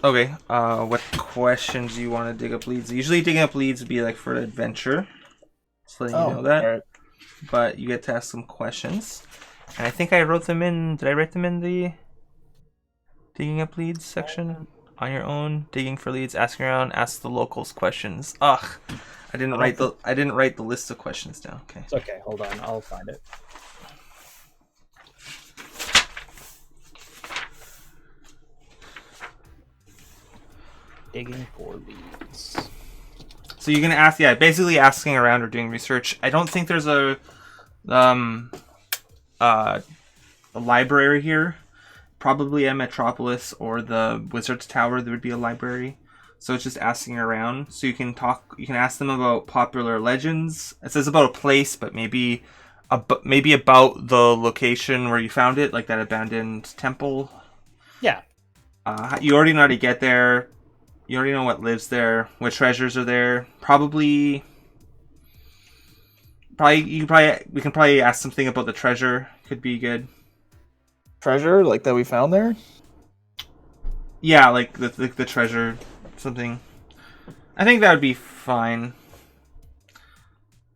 Okay, what questions do you want to dig up leads? Usually digging up leads would be like for an adventure. Just letting you know that. All right. But you get to ask some questions. And I think I wrote them in. Did I write them in the digging up leads section? On your own, digging for leads, asking around, ask the locals questions. Ugh, I didn't write the list of questions down. Okay. It's okay, hold on, I'll find it. Digging for leads. So you're gonna ask, basically asking around or doing research. I don't think there's a library here. Probably at Metropolis or the Wizard's Tower, there would be a library. So it's just asking around. So you can ask them about popular legends. It says about a place, but maybe about the location where you found it, like that abandoned temple. Yeah. You already know how to get there. You already know what lives there, what treasures are there. We can probably ask something about the treasure. Could be good. Treasure like that we found there. Yeah, like the treasure, something. I think that would be fine.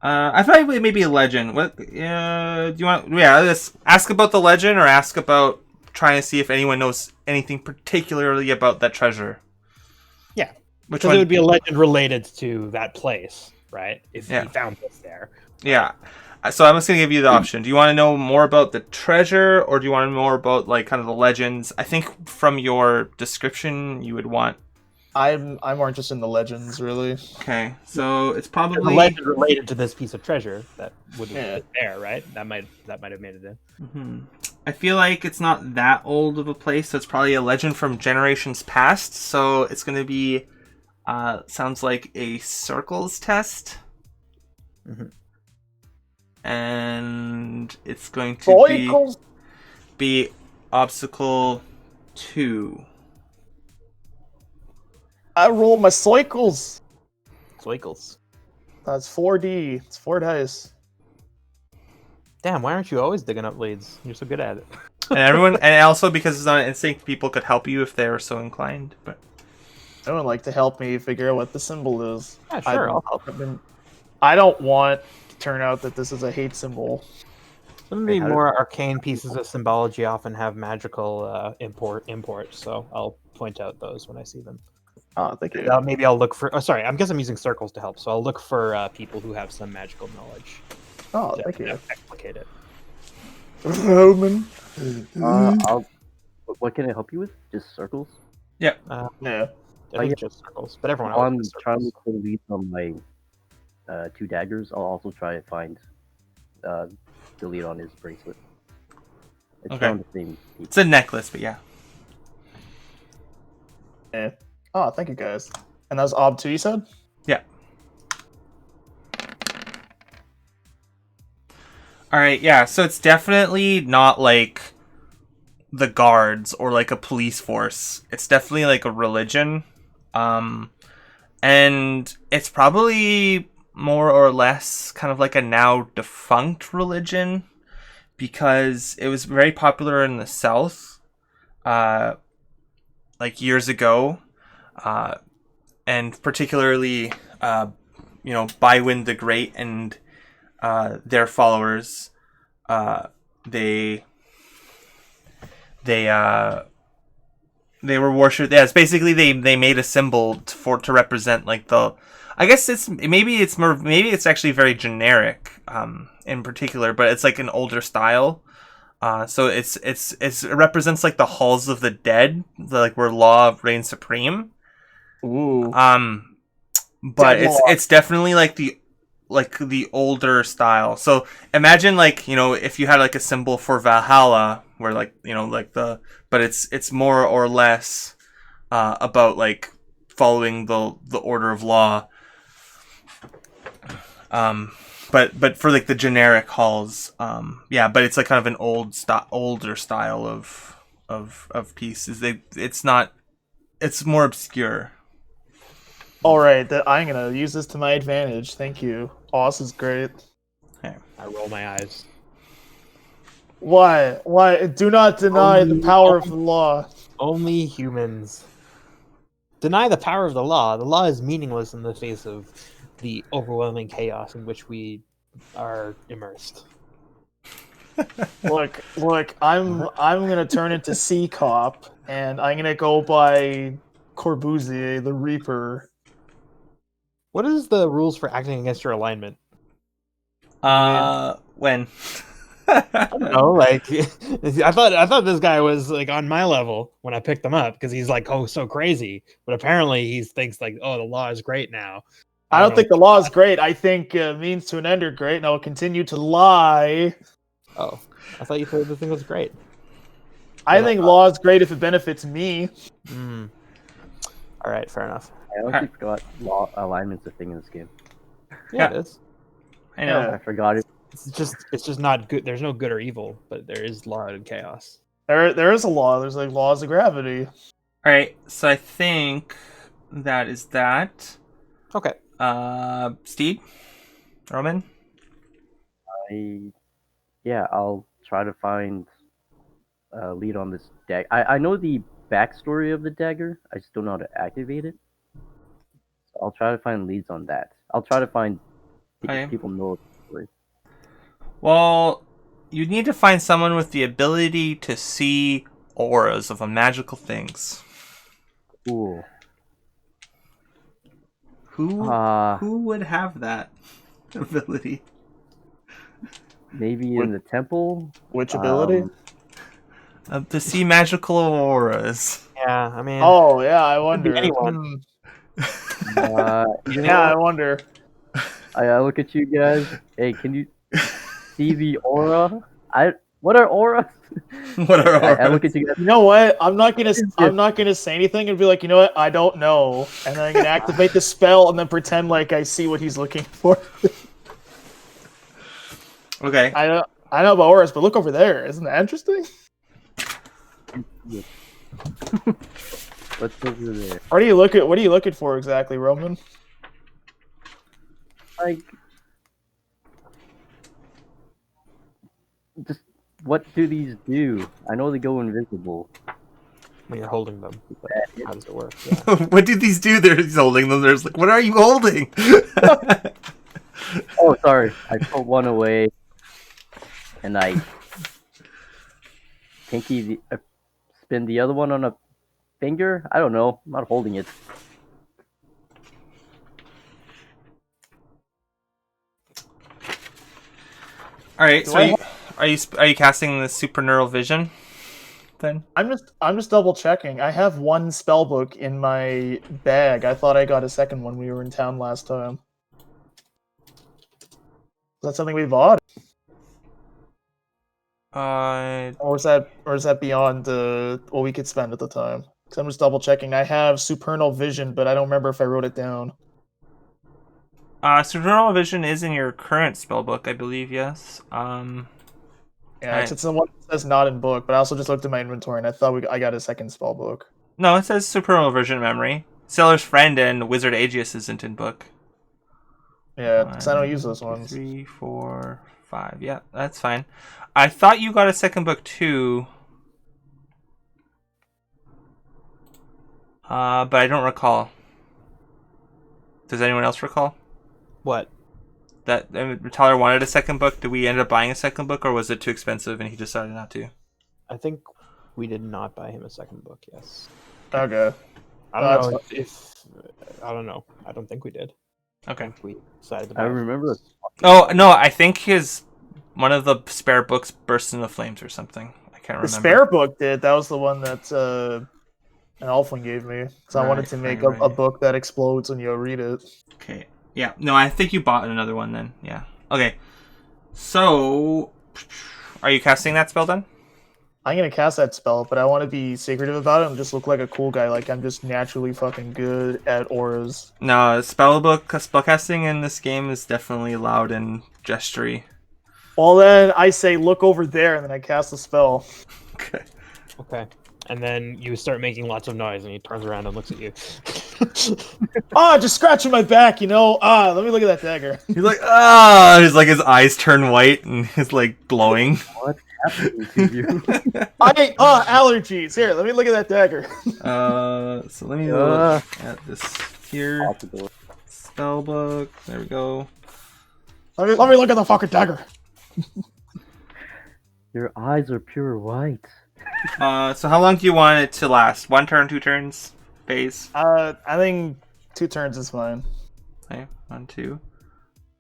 I thought maybe a legend. What? Do you want? Yeah, let's ask about the legend, or ask about trying to see if anyone knows anything particularly about that treasure. Yeah, Which because one? it would be a legend related to that place, right? If Yeah. he found this there. Yeah. So I'm just gonna give you the option. Do you want to know more about the treasure, or do you want to know more about like kind of the legends? I think from your description, you would want. I'm more interested in the legends, really. Okay, so it's There's probably a legend related to this piece of treasure that would have Yeah. been there, right? That might have made it in. Mhm. I feel like it's not that old of a place, so it's probably a legend from generations past. So it's going to be, sounds like a circles test. Mhm. And it's going to be obstacle 2. I roll my cycles. Cycles. That's 4D. It's 4 dice. Damn, why aren't you always digging up leads? You're so good at it. And also because it's not an instinct, people could help you if they were so inclined. But No one like to help me figure out what the symbol is. Yeah, sure, I'll help. I don't want to turn out that this is a hate symbol. Some of the more arcane pieces of symbology often have magical import, so I'll point out those when I see them. Oh, thank you. Maybe I'll look for. Oh, sorry, I guess I'm using circles to help, so I'll look for people who have some magical knowledge. Oh, to thank you. explicate it. Roman. What can I help you with? Just circles? Yeah. I think just circles, but everyone I'm else. trying to look for leads on my 2 daggers. I'll also try to find the lead on his bracelet. It's Okay. found the same people. it's a necklace, but yeah. Yeah. Oh, thank you guys. And that was Ob 2, you said? Yeah. All right, yeah. So it's definitely not like the guards or like a police force. It's definitely like a religion. And it's probably more or less kind of like a now defunct religion because it was very popular in the South, like years ago, and particularly, Bywin the Great and their followers, they were worshipped. Yeah, it's basically they made a symbol to represent like the. I guess maybe it's actually very generic in particular, but it's like an older style. So it represents like the halls of the dead, like where law reigns supreme. Ooh. But Dead law. it's definitely like the older style. So imagine like, if you had like a symbol for Valhalla, where like, but it's more or less about like following the order of law. But for like the generic halls, but it's like kind of an older style of pieces. It's more obscure. All right, I'm gonna use this to my advantage. Thank you. Oz is great. Okay. I roll my eyes. Why? Why? Do not deny the power of the law. Only humans. Deny the power of the law. The law is meaningless in the face of the overwhelming chaos in which we are immersed. Look, I'm gonna turn into Sea Cop, and I'm gonna go by Corbusier, the Reaper. What is the rules for acting against your alignment? When? I don't know, like I thought this guy was like on my level when I picked him up because he's like, oh, so crazy. But apparently he thinks like, oh, the law is great now. I don't think the law is great. I think means to an end are great, and I will continue to lie. Oh, I thought you said the thing was great. I think law is great if it benefits me. Mm. All right, fair enough. I honestly forgot law alignment's a thing in this game. Yeah, it is. I know. I forgot it. It's just not good. There's no good or evil, but there is law and chaos. There is a law. There's like laws of gravity. All right, so I think that is that. Okay. Steve, Roman. I'll try to find a lead on this deck. I know the backstory of the dagger. I just don't know how to activate it. So I'll try to find leads on that. I'll try to find Okay. people know the story. Well, you need to find someone with the ability to see auras of magical things. Cool. Who would have that ability? Maybe in the temple. Which ability? To see magical auras. Yeah, I mean. Oh yeah, I wonder. anyone. Yeah, I wonder. I look at you guys. Hey, can you see the aura? What are auras? What are auras? I look at you guys. You know what? I'm not gonna say anything and be like, you know what? I don't know, and then I'm gonna activate the spell and then pretend like I see what he's looking for. Okay. I know about auras, but look over there. Isn't that interesting? What's over there? What are you looking for exactly, Roman? Like, just what do these do? I know they go invisible. When you're holding them, but how does it work? Yeah. What do these do? He's holding them. There's like, what are you holding? Oh, sorry. I put one away, and I spin the other one on a finger. I don't know. I'm not holding it. All right. So are you casting the supernatural vision? Then I'm just double checking. I have one spell book in my bag. I thought I got a second one when we were in town last time. Is that something we bought? Or is that beyond what we could spend at the time? Because I'm just double checking. I have supernal vision, but I don't remember if I wrote it down. supernatural vision is in your current spellbook, I believe. Yes. Yeah, it's the one that says not in book, but I also just looked at my inventory and I thought I got a second spell book. No, it says supernatural vision memory. Sailor's Friend and Wizard Aegis isn't in book. Yeah, because I don't use those ones. 3, 4, 5. Yeah, that's fine. I thought you got a second book too. But I don't recall. Does anyone else recall? What? that Tyler wanted a second book. Did we end up buying a second book, or was it too expensive and he decided not to? I think we did not buy him a second book. Yes. Okay. I That's don't know if I don't know. I don't think we did. Okay. I think we decided to I buy. remember. Oh no, I think one of the spare books burst into flames or something. I can't The remember. spare book did. That was the one that an elfling gave me. So I wanted Right, to make right. a book that explodes when you read it. Okay. Yeah. No, I think you bought another one then. Yeah. Okay. So, are you casting that spell then? I'm gonna cast that spell, but I want to be secretive about it and just look like a cool guy. Like I'm just naturally fucking good at auras. No, spellcasting in this game is definitely loud and gestury. Well, then I say look over there, and then I cast the spell. Okay. Okay. And then you start making lots of noise, and he turns around and looks at you. Just scratching my back, let me look at that dagger. He's like, he's like, his eyes turn white and he's like glowing. What's happening to you? Allergies. Here, let me look at that dagger. So let me look at this here. Possible. Spellbook. There we go. Let me look at the fucking dagger. Your eyes are pure white. So how long do you want it to last? 1 turn, 2 turns? Phase? I think 2 turns is fine. Okay, 1, 2.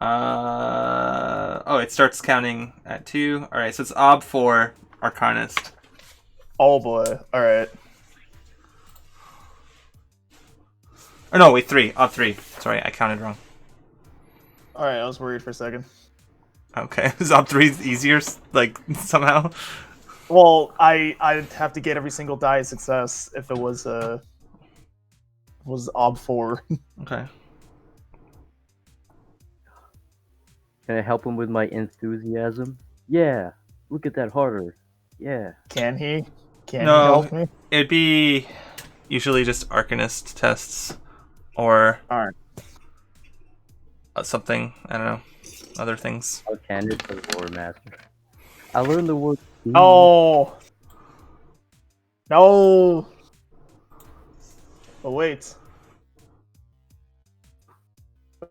It starts counting at 2. Alright, so it's Ob 4, Arcanist. Oh boy. Alright. Oh no, wait, 3. Ob 3. Sorry, I counted wrong. Alright, I was worried for a second. Okay, is Ob 3 easier, like, somehow? Well, I'd have to get every single die a success if it was Ob 4. Okay. Can I help him with my enthusiasm? Yeah. Look at that harder. Yeah. Can he? Can No. he help me? It'd be usually just Arcanist tests or Alright. something, I don't know, other things. Arcanist or Lore Master. I learned the word. Oh. No. Oh wait.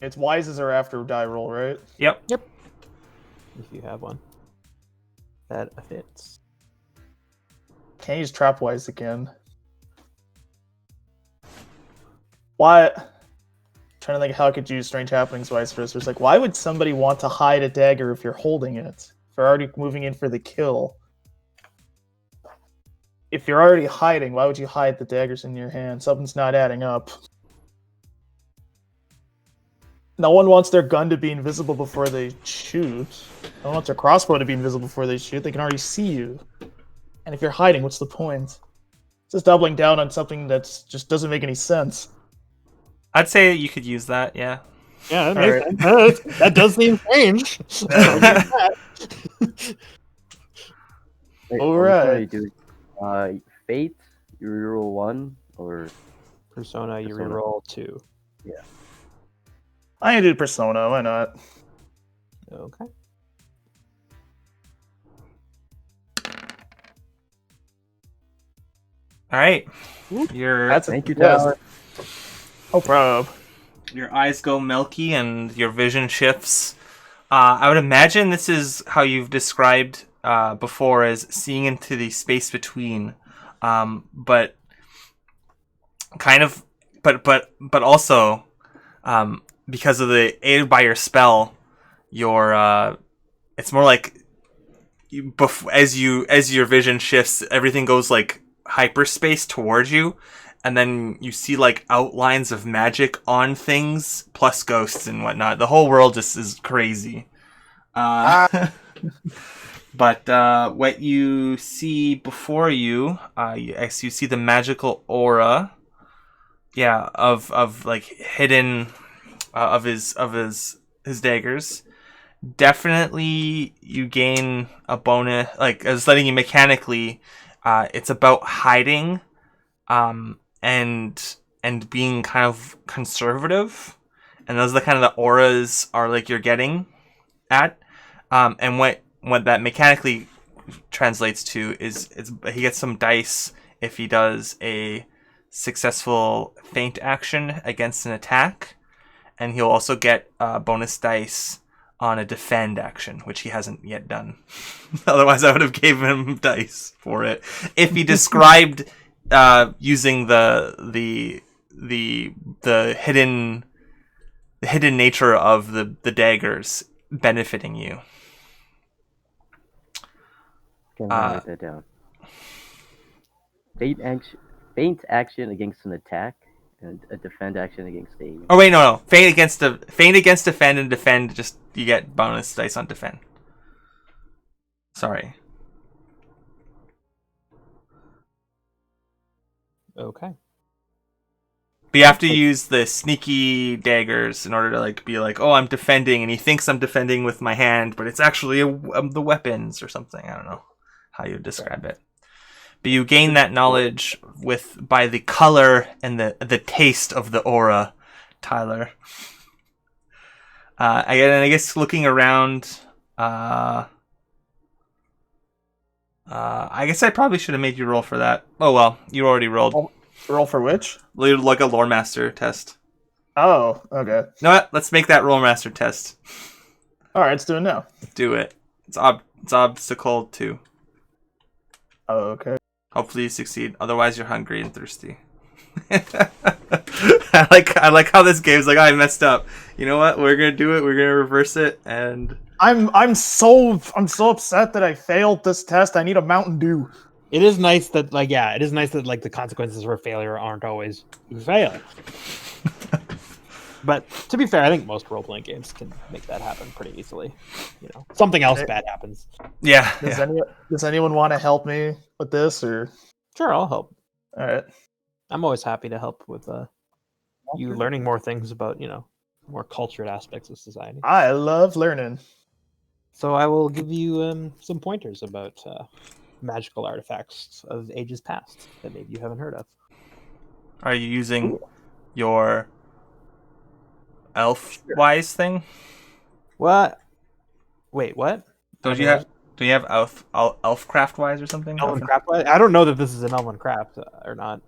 It's wises or after die roll, right? Yep. If you have one. That fits. Can't use Trapwise again. What? Trying to think how I could use Strange Happenings vice versa. It's like, why would somebody want to hide a dagger if you're holding it? If you're already moving in for the kill. If you're already hiding, why would you hide the daggers in your hand? Something's not adding up. No one wants their gun to be invisible before they shoot. No one wants their crossbow to be invisible before they shoot. They can already see you. And if you're hiding, what's the point? It's just doubling down on something that just doesn't make any sense. I'd say you could use that, yeah. Yeah, that makes sense. That does seem strange. Wait, Alright. Dude. Fate, you reroll 1, or Persona, you Persona. reroll 2. I can do Persona, why not? Okay. Alright. Your thank you, yes. Tyler. No problem. your eyes go milky and your vision shifts. I would imagine this is how you've described before as seeing into the space between. But kind of but also because of the aided by your spell, your it's more like as your vision shifts, everything goes like hyperspace towards you, and then you see like outlines of magic on things plus ghosts and whatnot. The whole world just is crazy. But what you see before you, you see the magical aura, of like hidden of his daggers. Definitely, you gain a bonus. Like, I was letting you mechanically. It's about hiding, and being kind of conservative, and those are the kind of the auras are like you're getting at. And what that mechanically translates to is he gets some dice if he does a successful feint action against an attack, and he'll also get bonus dice on a defend action, which he hasn't yet done. Otherwise, I would have given him dice for it. If he described using the hidden nature of the daggers benefiting you. Can I write that down? Feint action against an attack, and a defend action against a. Oh wait, no. Feint against defend, and defend. Just you get bonus dice on defend. Sorry. Okay. But you have to use the sneaky daggers in order to like be like, oh, I'm defending, and he thinks I'm defending with my hand, but it's actually the weapons or something. I don't know how you would describe it. But you gain that knowledge by the color and the taste of the aura, Tyler. I guess looking around, I guess I probably should have made you roll for that. Oh well, you already rolled. Oh, roll for which? Like a lore master test. Oh, okay. You know what? Let's make that lore master test. All right, let's do it now. Do it. It's obstacle 2. Oh, okay. Hopefully you succeed. Otherwise, you're hungry and thirsty. I like how this game's like, I messed up. You know what? We're gonna do it. We're gonna reverse it, and I'm so upset that I failed this test. I need a Mountain Dew. It is nice that the consequences for failure aren't always you fail. But to be fair, I think most role-playing games can make that happen pretty easily. You know, something else bad happens. yeah. Does anyone want to help me with this, or? Sure, I'll help. All right. I'm always happy to help with you learning more things about, more cultured aspects of society. I love learning. So I will give you some pointers about magical artifacts of ages past that maybe you haven't heard of. Are you using your elf-wise thing? What? Wait, what? Do you have elfcraft-wise or something? Elven craft? I don't know that this is an elven craft or not.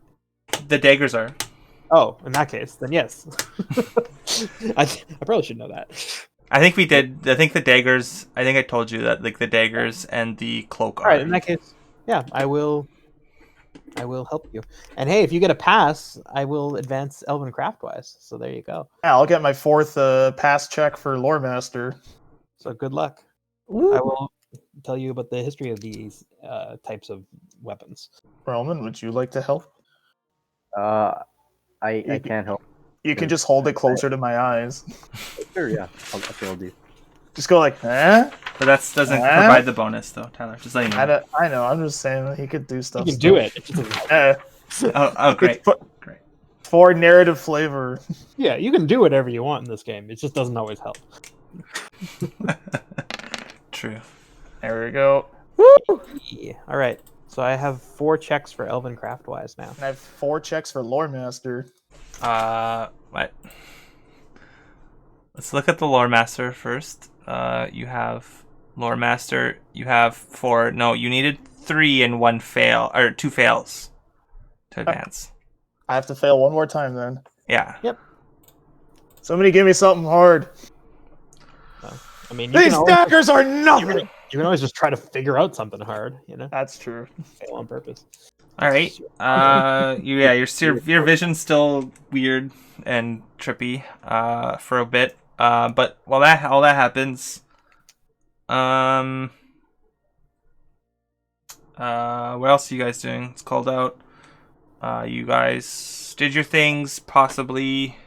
The daggers are. Oh, in that case, then yes. I probably should know that. I think we did. I think the daggers. I think I told you that, like the daggers and the cloak. All right, in that case, yeah, I will help you. And hey, if you get a pass, I will advance Elven Craftwise. So there you go. Yeah, I'll get my 4th pass check for Lore Master. So good luck. Woo. I will tell you about the history of these types of weapons. Roman, would you like to help? I can't help. You can just hold it closer to my eyes. Sure, yeah. I'll do. Just go like, eh? But that doesn't provide the bonus, though, Tyler. Just letting you know. I know. I'm just saying that he could do stuff. You can do it. Oh, great. Great. For narrative flavor. Yeah, you can do whatever you want in this game. It just doesn't always help. True. There we go. Woo! Yeah. All right. So I have 4 checks for Elven Craftwise now. And I have 4 checks for Lore Master. What? Let's look at the lore master first. You have lore master. You have 4. No, you needed 3 and 1 fail, or 2 fails to advance. I have to fail one more time then. Yeah. Yep. Somebody give me something hard. I mean, These daggers are nothing. You can always just try to figure out something hard, That's true. Fail on purpose. All right. Your vision's still weird and trippy for a bit. But while all that happens, what else are you guys doing? It's cold out. You guys did your things, possibly.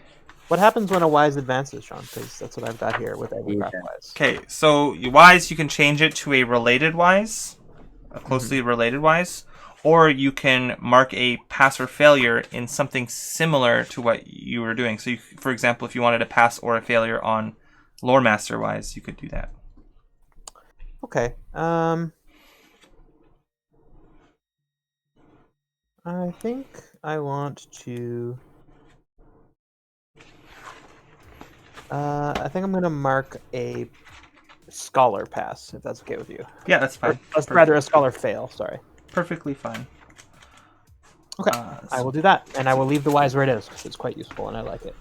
What happens when a wise advances, Sean? Because that's what I've got here with Elven Craftwise. Okay, so wise, you can change it to a related wise, a closely related wise, or you can mark a pass or failure in something similar to what you were doing. So, for example, if you wanted a pass or a failure on Lore Master wise, you could do that. Okay. I think I want to. I think I'm going to mark a scholar pass, if that's okay with you. Yeah, that's fine. Rather, a scholar fail, sorry. Perfectly fine. Okay, I will do that, and I will leave the wise where it is, because it's quite useful, and I like it.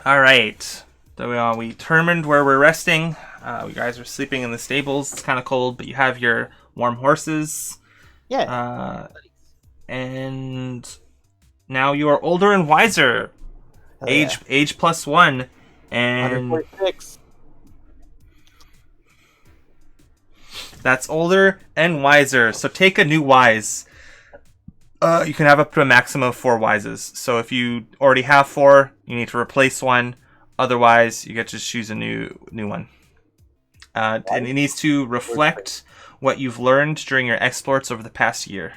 All right. So we determined where we're resting. You guys are sleeping in the stables. It's kind of cold, but you have your warm horses. Yeah. And now you are older and wiser. Hell Age +1. And 146. that's older and wiser. So take a new wise. You can have up to a maximum of 4 wises. So if you already have 4, you need to replace one. Otherwise, you get to choose a new one. And it needs to reflect what you've learned during your exploits over the past year.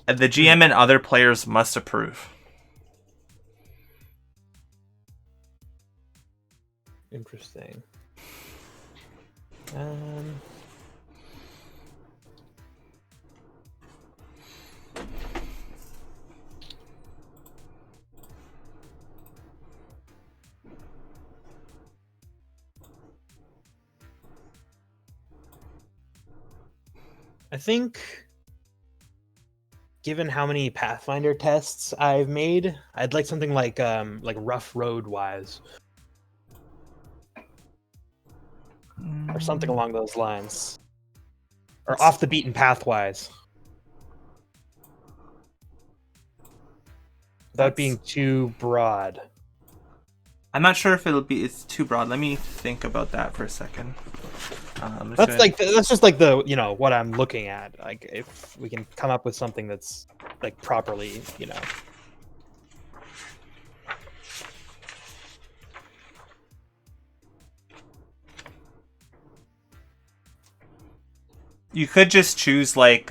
And the GM and other players must approve. Interesting. I think, given how many Pathfinder tests I've made, I'd like something like rough road wise, or something along those lines, or off the beaten path wise, without being too broad. I'm not sure if it's too broad. Let me think about that for a second. That's just like the what I'm looking at. Like if we can come up with something that's like properly, You could just choose like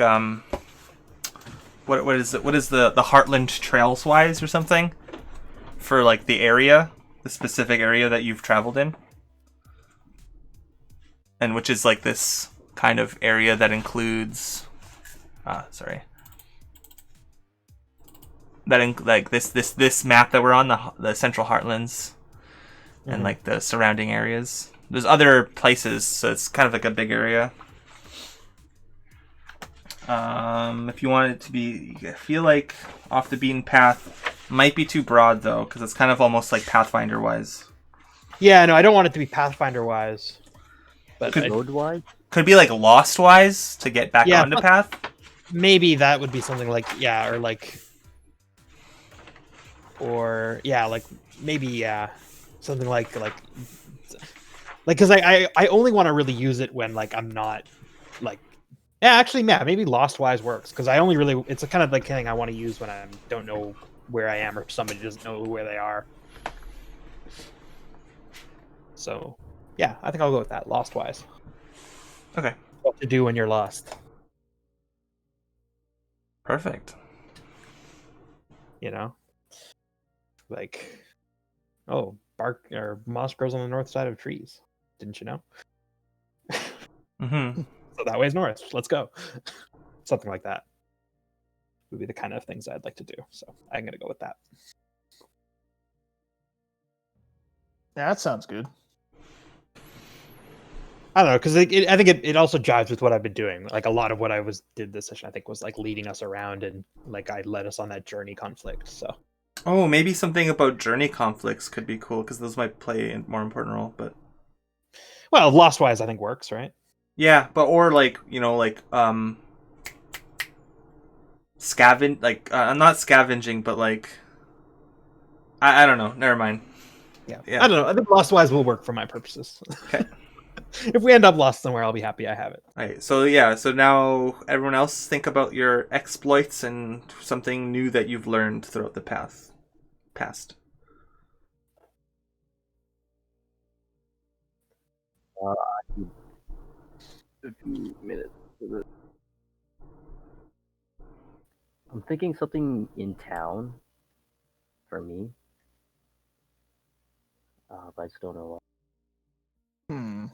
what is it? What is the Heartland Trails wise or something for like the area, the specific area that you've traveled in, and which is like this kind of area that includes, like this map that we're on, the Central Heartlands, and like the surrounding areas. There's other places, so it's kind of like a big area. If you want it to be, I feel like off the beaten path might be too broad though, because it's kind of almost like Pathfinder wise. Yeah, no, I don't want it to be Pathfinder wise. But Road wise? Could be like Lost wise to get back onto path. Maybe that would be something like something like because I only want to really use it when like I'm not like. Yeah, actually, maybe Lost Wise works because I only really it's a kind of like thing I want to use when I don't know where I am or somebody doesn't know where they are. So, yeah, I think I'll go with that. Lost Wise. Okay. What to do when you're lost? Perfect. Like, bark or moss grows on the north side of trees. Didn't you know? Mm-hmm. So that way's north. Let's go. Something like that would be the kind of things I'd like to do. So I'm gonna go with that. Yeah, that sounds good. I don't know because I think it also jives with what I've been doing. Like a lot of what I did this session, I think was like leading us around and like I led us on that journey conflict. So. Oh, maybe something about journey conflicts could be cool because those might play a more important role. But well, Lost Wise I think works, right? Yeah, but or like not scavenging, but like I don't know. Never mind. Yeah. I don't know. I think Lost Wise will work for my purposes. Okay. If we end up lost somewhere, I'll be happy I have it. All right. So yeah. So now everyone else think about your exploits and something new that you've learned throughout the past. 50 minutes. I'm thinking something in town for me. But I just don't know what.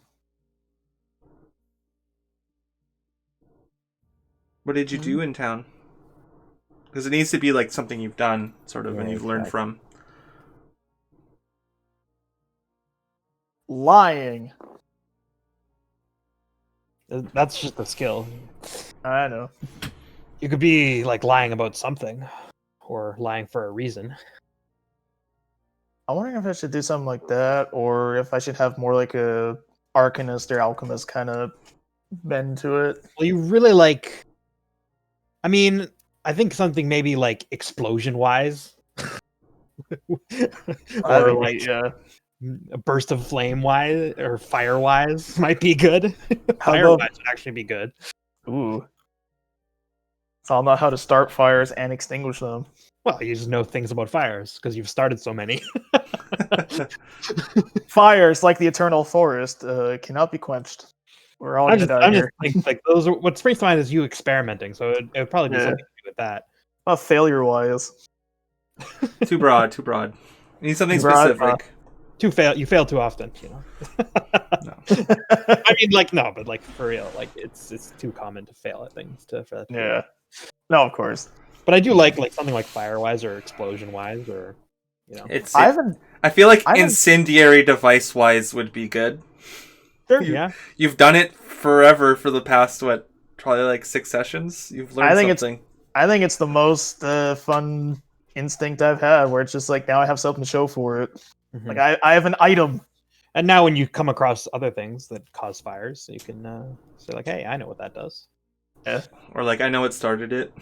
What did you do in town? Because it needs to be like something you've done, sort of, and you've learned from. Lying. That's just a skill. I know. You could be like lying about something, or lying for a reason. I'm wondering if I should do something like that, or if I should have more like a arcanist or alchemist kind of bend to it. Well, you really like. I mean, I think something maybe like explosion wise, or like Yeah. a burst of flame wise or fire wise might be good. How Fire about- wise would actually be good. Ooh. So I'll know how to start fires and extinguish them. Well, you just know things about fires because you've started so many. Fires, like the eternal forest, cannot be quenched. We're all gonna die I'm just here. thinking like those. What springs to mind is you experimenting, so it would probably be Yeah. something to do with that. Failure-wise. Too broad. You need something Too broad, specific. You fail too often, you know. No. I mean, like no, but like for real, like it's too common to fail at things for that. To Yeah. No, of course. But I do like something like fire-wise or explosion-wise or you know. I feel like I haven't- incendiary device wise would be good. Sure, You- yeah. You've done it forever for the past probably like 6 sessions. You've learned I think something. I think it's the most fun instinct I've had, where it's just like now I have something to show for it. Mhm. Like I have an item. And now when you come across other things that cause fires, you can say like, "Hey, I know what that does." Or like I know what started it.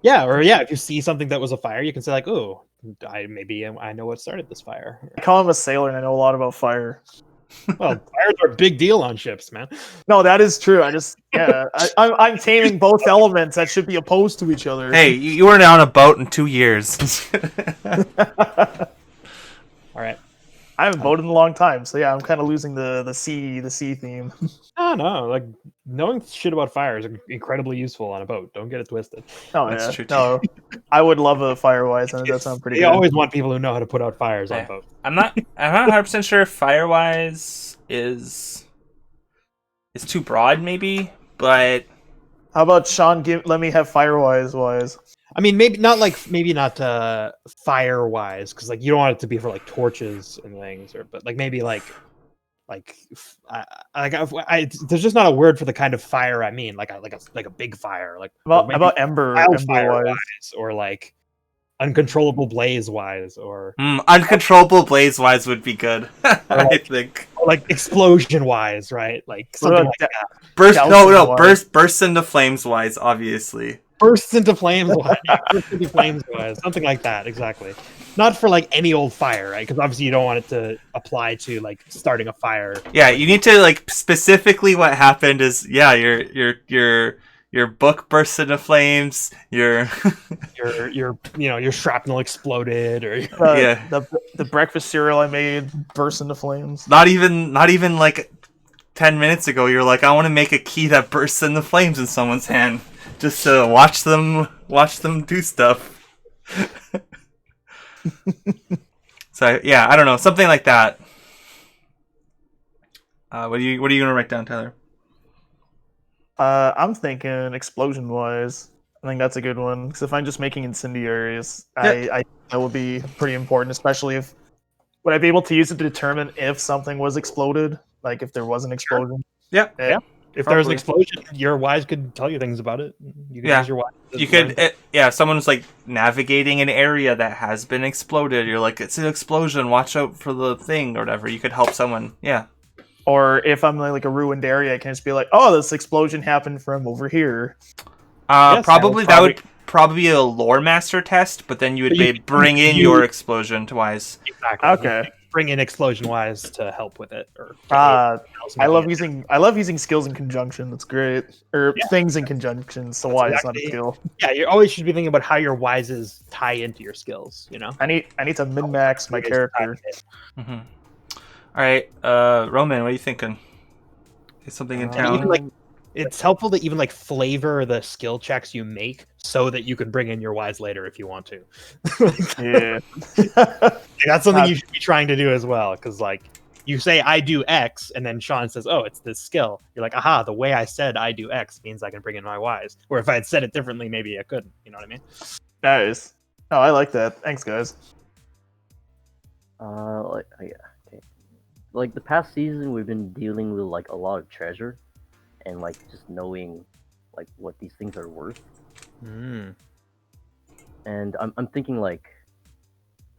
Yeah, or yeah, if you see something that was a fire, you can say like, "Oh, I know what started this fire." I call him a sailor, and I know a lot about fire. Well, fires are a big deal on ships, man. No, that is true. I just I'm taming both elements that should be opposed to each other. Hey, you weren't on a boat in 2 years. All right. I haven't voted in a long time, so yeah, I'm kind of losing the sea theme. Oh no, like knowing shit about fire is incredibly useful on a boat. Don't get it twisted. Oh That's yeah, true, too. no, I would love a firewise, and that sounds pretty They good. always want people who know how to put out fires on Yeah. boats. I'm not 100% sure if Firewise is too broad maybe, but How about Sean? Let me have firewise wise. I mean, maybe not fire wise, because like you don't want it to be for like torches and things, but like maybe there's just not a word for the kind of fire I mean, like a big fire, like or maybe About ember wildfire wise. wise, or like uncontrollable blaze wise, or uncontrollable blaze wise would be good. I think. like explosion wise, right? Like What something about like that. dousing-wise? Burst into flames wise, obviously. Bursts into flames wise, bursts into flames wise, something like that, exactly. Not for like any old fire, right? Because obviously you don't want it to apply to like starting a fire. Yeah, you need to like specifically what happened is your book burst into flames. Your your shrapnel exploded, or Yeah. The breakfast cereal I made burst into flames. not even like 10 minutes ago you're like, I want to make a key that bursts into flames in someone's hand just to watch them do stuff. So yeah, I don't know, something like that. What are you gonna write down, Tyler? I'm thinking explosion wise. I think that's a good one, because if I'm just making incendiaries, I that would be pretty important, especially if would I be able to use it to determine if something was exploded, like if there was an explosion. Yeah. Yeah. If there's an Probably. explosion, your wise could tell you things about it. You can Yeah. use your wise. to You learn could, if someone's like navigating an area that has been exploded, you're like, it's an explosion, watch out for the thing or whatever. You could help someone. Yeah. Or if I'm like a ruined area, I can just be like, oh, this explosion happened from over here. Yes, Probably that that would would probably be a lore master test, but then you would But you could bring in use- your explosion to wise. Exactly. Okay. Bring in explosion wise to help with it. Or I love using skills in conjunction. That's great. Or things in conjunction. So That's why it's not a exactly- skill. Yeah, you always should be thinking about how your wises tie into your skills. You know, I need to min max my character. Mm-hmm. All right, Roman, what are you thinking? Is something in town? even, like, it's helpful to even like flavor the skill checks you make so that you can bring in your wise later if you want to. Yeah. That's something you should be trying to do as well, because like you say I do X, and then Sean says, "Oh, it's this skill." You're like, "Aha! The way I said I do X means I can bring in my wise." Or if I had said it differently, maybe I couldn't. You know what I mean? Nice. Oh, I like that. Thanks, guys. Okay. Like the past season, we've been dealing with like a lot of treasure, and like just knowing like what these things are worth. And I'm thinking like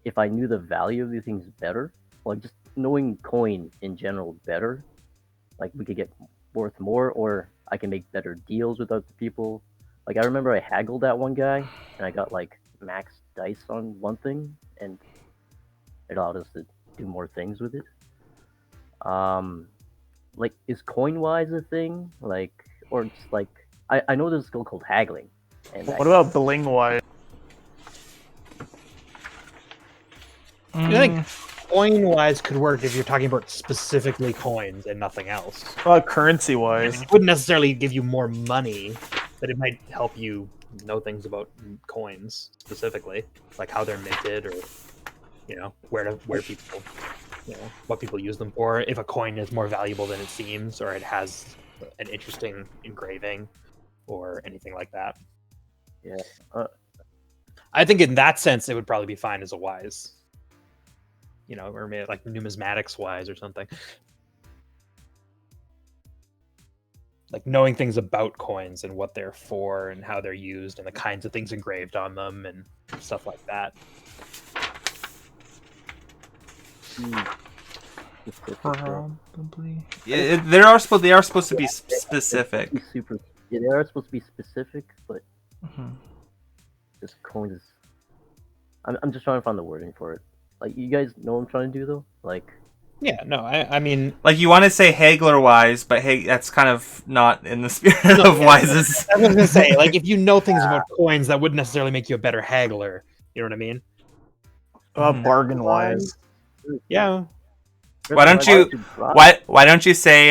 if I knew the value of these things better, like just knowing coin in general better, like we could get worth more, or I can make better deals with other people. Like I remember I haggled that one guy, and I got like max dice on one thing, and it allowed us to do more things with it. Um, like is coin-wise a thing? Like, or just like I know there's a skill called haggling, and What about bling wise? I think coin-wise could work if you're talking about specifically coins and nothing else. What about currency wise? It wouldn't necessarily give you more money, but it might help you know things about coins specifically, like how they're minted, or where people, what people use them for. If a coin is more valuable than it seems, or it has an interesting engraving, or anything like that. Yeah. I think in that sense, it would probably be fine as a wise. Or maybe like numismatics wise or something. Like knowing things about coins and what they're for and how they're used and the kinds of things engraved on them and stuff like that. Probably. Yeah, they are supposed to be specific. Yeah, they are supposed to be specific, but just coins. I'm just trying to find the wording for it. Like, you guys know what I'm trying to do, though? Like... Yeah, no, I mean... Like, you want to say Haggler-wise, but hey, that's kind of not in the spirit of Wises. I was going to say, like, if you know things about coins, that wouldn't necessarily make you a better haggler. You know what I mean? Bargain-wise. Yeah. Why don't you say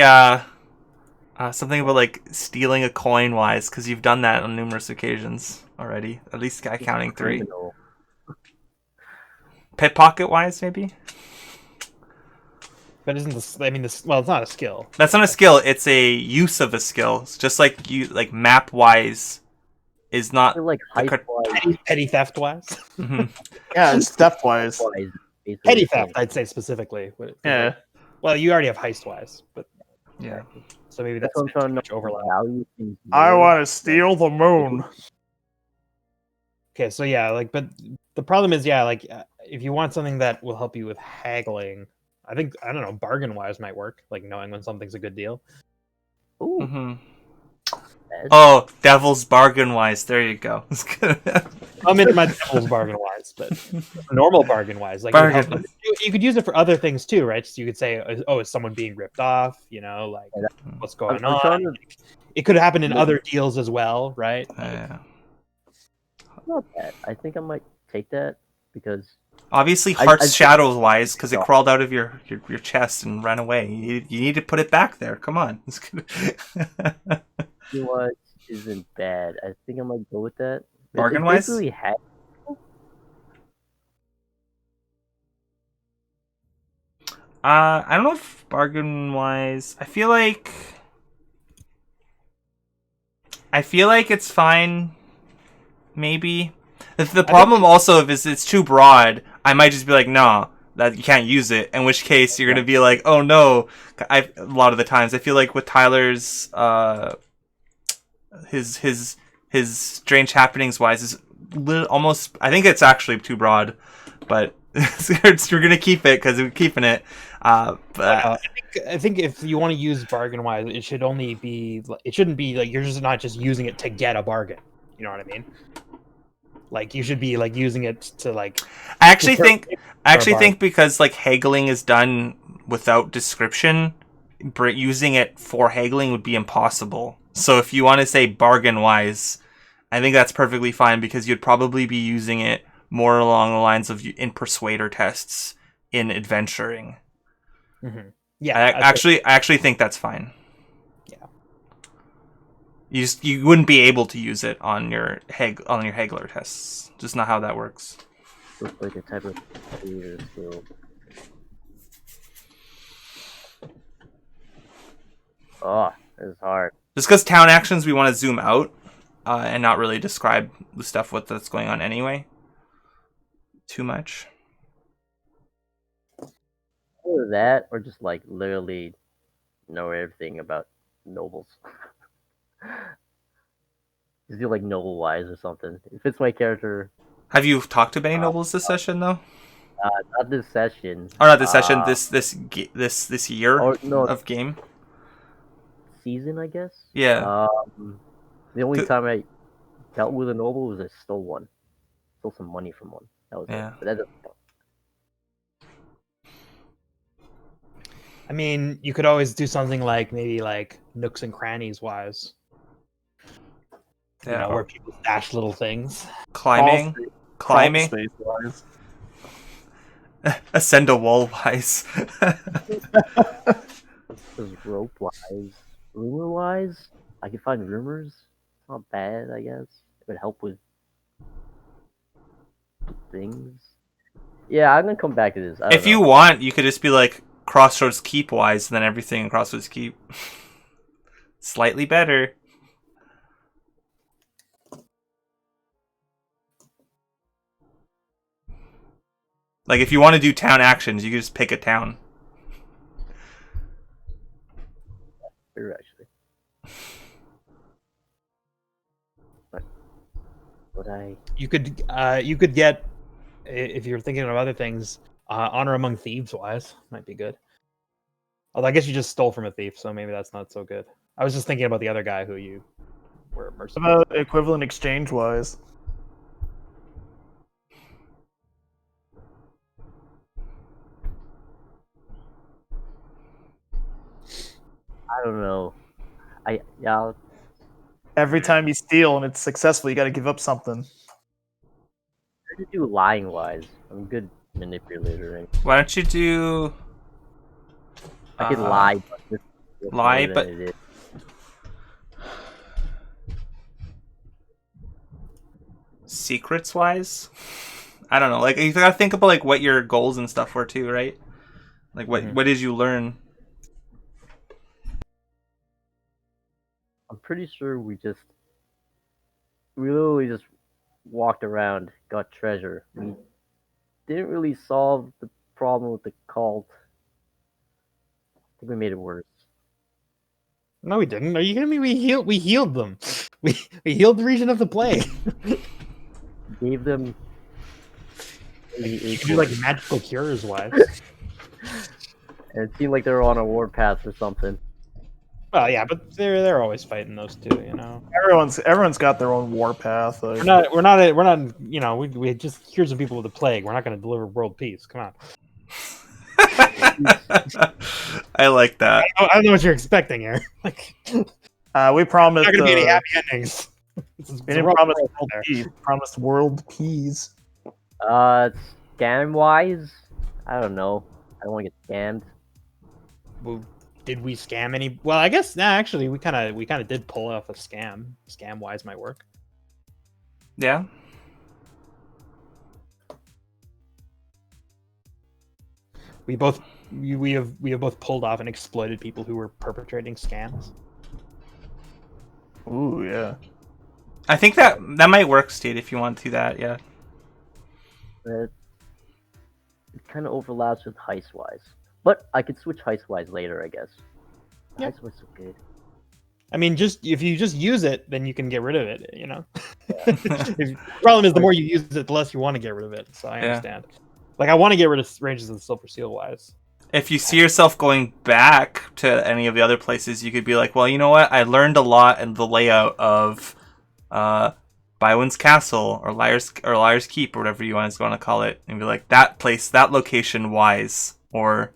something about, like, stealing a coin-wise? Because you've done that on numerous occasions already. At least counting 3. Pickpocket-wise, maybe? But isn't this? I mean, this. Well, it's not a skill. That's not a skill. It's a use of a skill. It's just like map wise is not like petty theft wise. Mm-hmm. Yeah, it's theft wise. Petty theft, I'd say specifically. Yeah. Well, you already have heist wise, but yeah. So maybe that's too much overlap. I want to steal the moon. Okay, so yeah, like, but the problem is, yeah, like, if you want something that will help you with haggling. I don't know, bargain wise might work, like knowing when something's a good deal. Ooh. Mm-hmm. Oh, devil's bargain wise. There you go. I'm into my devil's bargain wise, but normal bargain wise, like you could use it for other things too, right? So you could say, "Oh, is someone being ripped off?" Like what's going on? It could happen in other deals as well, right? Yeah. Not bad. I think I might take that because. Obviously, Heart's shadows wise, because it crawled out of your chest and ran away. You need to put it back there. Come on. You know what? Isn't bad. I think I might go with that. Bargain wise? I don't know if bargain wise. I feel like it's fine. Maybe. The problem also is it's too broad. I might just be like, no, that you can't use it. In which case, you're gonna be like, oh no. A lot of the times, I feel like with Tyler's, his strange happenings wise is almost. I think it's actually too broad, but we're gonna keep it because we're keeping it. I think if you want to use bargain wise, it should only be. It shouldn't be like you're just not just using it to get a bargain. You know what I mean? Like you should be like using it to like. I actually think because like haggling is done without description, using it for haggling would be impossible. So if you want to say bargain wise, I think that's perfectly fine because you'd probably be using it more along the lines of in persuader tests in adventuring. Mm-hmm. Yeah, I actually think that's fine. You wouldn't be able to use it on your haggler tests. Just not how that works. Looks like a type of skill. Oh, this is hard. Just because town actions, we want to zoom out and not really describe the stuff that's going on anyway. Too much. Either that, or just like literally know everything about nobles. Just do like noble wise or something. It fits my character. Have you talked to many nobles this session though? Not this session. Or not this session. This year Or no of game. season, I guess. Yeah. The only Good. time I dealt with a noble was I stole one. Stole some money from one. That was Yeah. it. But that doesn't count. I mean, you could always do something like maybe like nooks and crannies wise. You Yeah. know, where people stash little things. Climbing. Climbing. Space wise. Ascend a wall wise. Because rope wise, rumor wise, I can find rumors. It's not bad, I guess. It would help with things. Yeah, I'm gonna come back to this. I don't If you know. want, you could just be like Crossroads Keep wise, and then everything in Crossroads Keep. Slightly better. Like if you want to do town actions, you could just pick a town. True, actually. But You could get, if you're thinking of other things, honor among thieves wise might be good. Although I guess you just stole from a thief, so maybe that's not so good. I was just thinking about the other guy who you were What mercenary. about equivalent exchange wise? I don't know. I'll Every time you steal and it's successful, you got to give up something. try to do lying wise. I'm a good manipulator. And Why don't you do I could lie, but this is lie, more than but- it is. secrets wise? I don't know. Like you gotta think about like what your goals and stuff were too, right? Like what did you learn? I'm pretty sure we literally just walked around, got treasure. We didn't really solve the problem with the cult. I think we made it worse. No, we didn't. Are you kidding me? We healed them. We healed the region of the plague. Gave them You could do like magical cures wise. and it seemed like they were on a war path or something. Well, yeah, but they're always fighting those two, you know. Everyone's got their own war path. Like, We're not. You know, we just cured some people with the plague. We're not going to deliver world peace. Come on. I like that. I don't know what you're expecting here. Like, we promised. not going to be any happy endings. We didn't promise world peace. We promised world peace. Scam wise, I don't know. I don't want to get scammed. Well, did we scam any? Well, I guess actually we kind of did pull off a scam. Scam wise might work. Yeah. We have both pulled off and exploited people who were perpetrating scams. Ooh, yeah. I think that might work, Steve, if you want to do that, yeah. It kind of overlaps with heist wise, but I could switch heist wise later, I guess. Yeah. Heist was so good. I mean, if you just use it, then you can get rid of it. You know. The problem is, the more you use it, the less you want to get rid of it. So I understand. Like, I want to get rid of Ranges of the Silver Seal wise. If you see yourself going back to any of the other places, you could be like, well, you know what? I learned a lot in the layout of Bywin's Castle or Liar's Keep or whatever you want to call it, and be like, that place, that location wise, or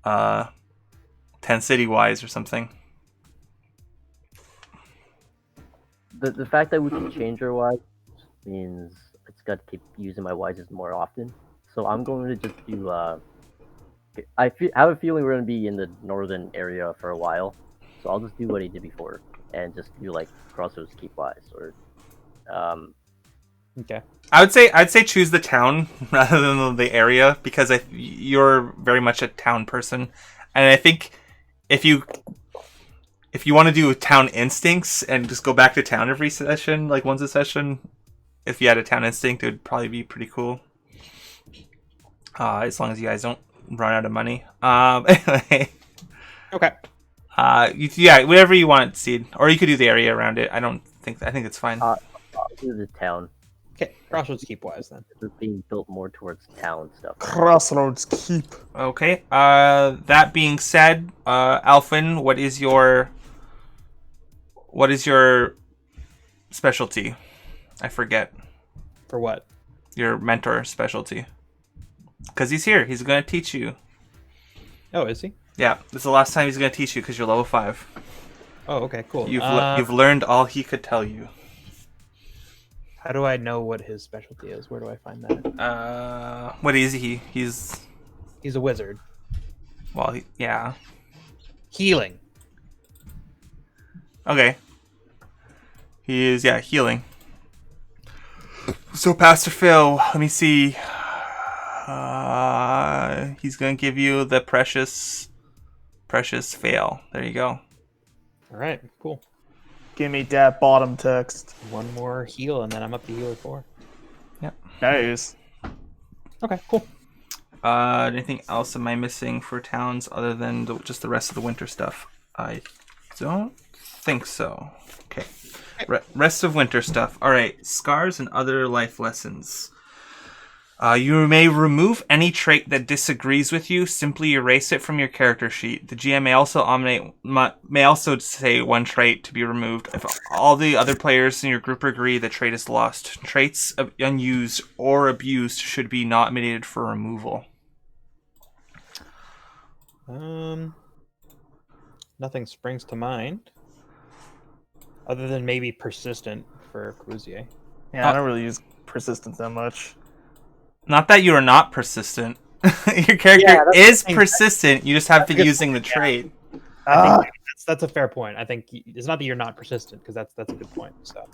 10 City wise or something. The fact that we can change our wise means it's got to keep using my wises more often. So I'm going to just do. I have a feeling we're going to be in the northern area for a while, so I'll just do what I did before and just do like Crossroads Keep wise or. Okay. I'd say choose the town rather than the area because you're very much a town person, and I think if you want to do town instincts and just go back to town every session, like once a session, if you had a town instinct, it would probably be pretty cool. As long as you guys don't run out of money. Anyway. Okay. Whatever you want, Seed, or you could do the area around it. I think it's fine. I'll do the town. Okay, Crossroads Keep wise then. This is being built more towards town stuff. Crossroads Keep. Okay. That being said, Alfin, what is your specialty? I forget. For what? Your mentor specialty. Because he's here. He's going to teach you. Oh, is he? Yeah, this is the last time he's going to teach you because you're level 5. Oh, okay, cool. You've learned all he could tell you. How do I know what his specialty is? Where do I find that? What is he? He's He's a wizard. well, yeah. Healing. Okay. He is healing. So Pastor Phil, let me see. He's gonna give you the precious fail. There you go. All right, cool. Give me that bottom text. One more heal, and then I'm up to healer 4. Nice. Okay, cool. Anything else am I missing for towns other than just the rest of the winter stuff? I don't think so. Okay. Rest of winter stuff. All right. Scars and other life lessons. You may remove any trait that disagrees with you. Simply erase it from your character sheet. The GM may also say one trait to be removed. If all the other players in your group agree, the trait is lost. Traits unused or abused should be nominated for removal. Nothing springs to mind, other than maybe persistent for Cruzier. Yeah, I don't really use persistence that much. Not that you are not persistent. Your character is persistent. You just have been using the trait. I think that's a fair point. I think it's not that you're not persistent, because that's a good point. So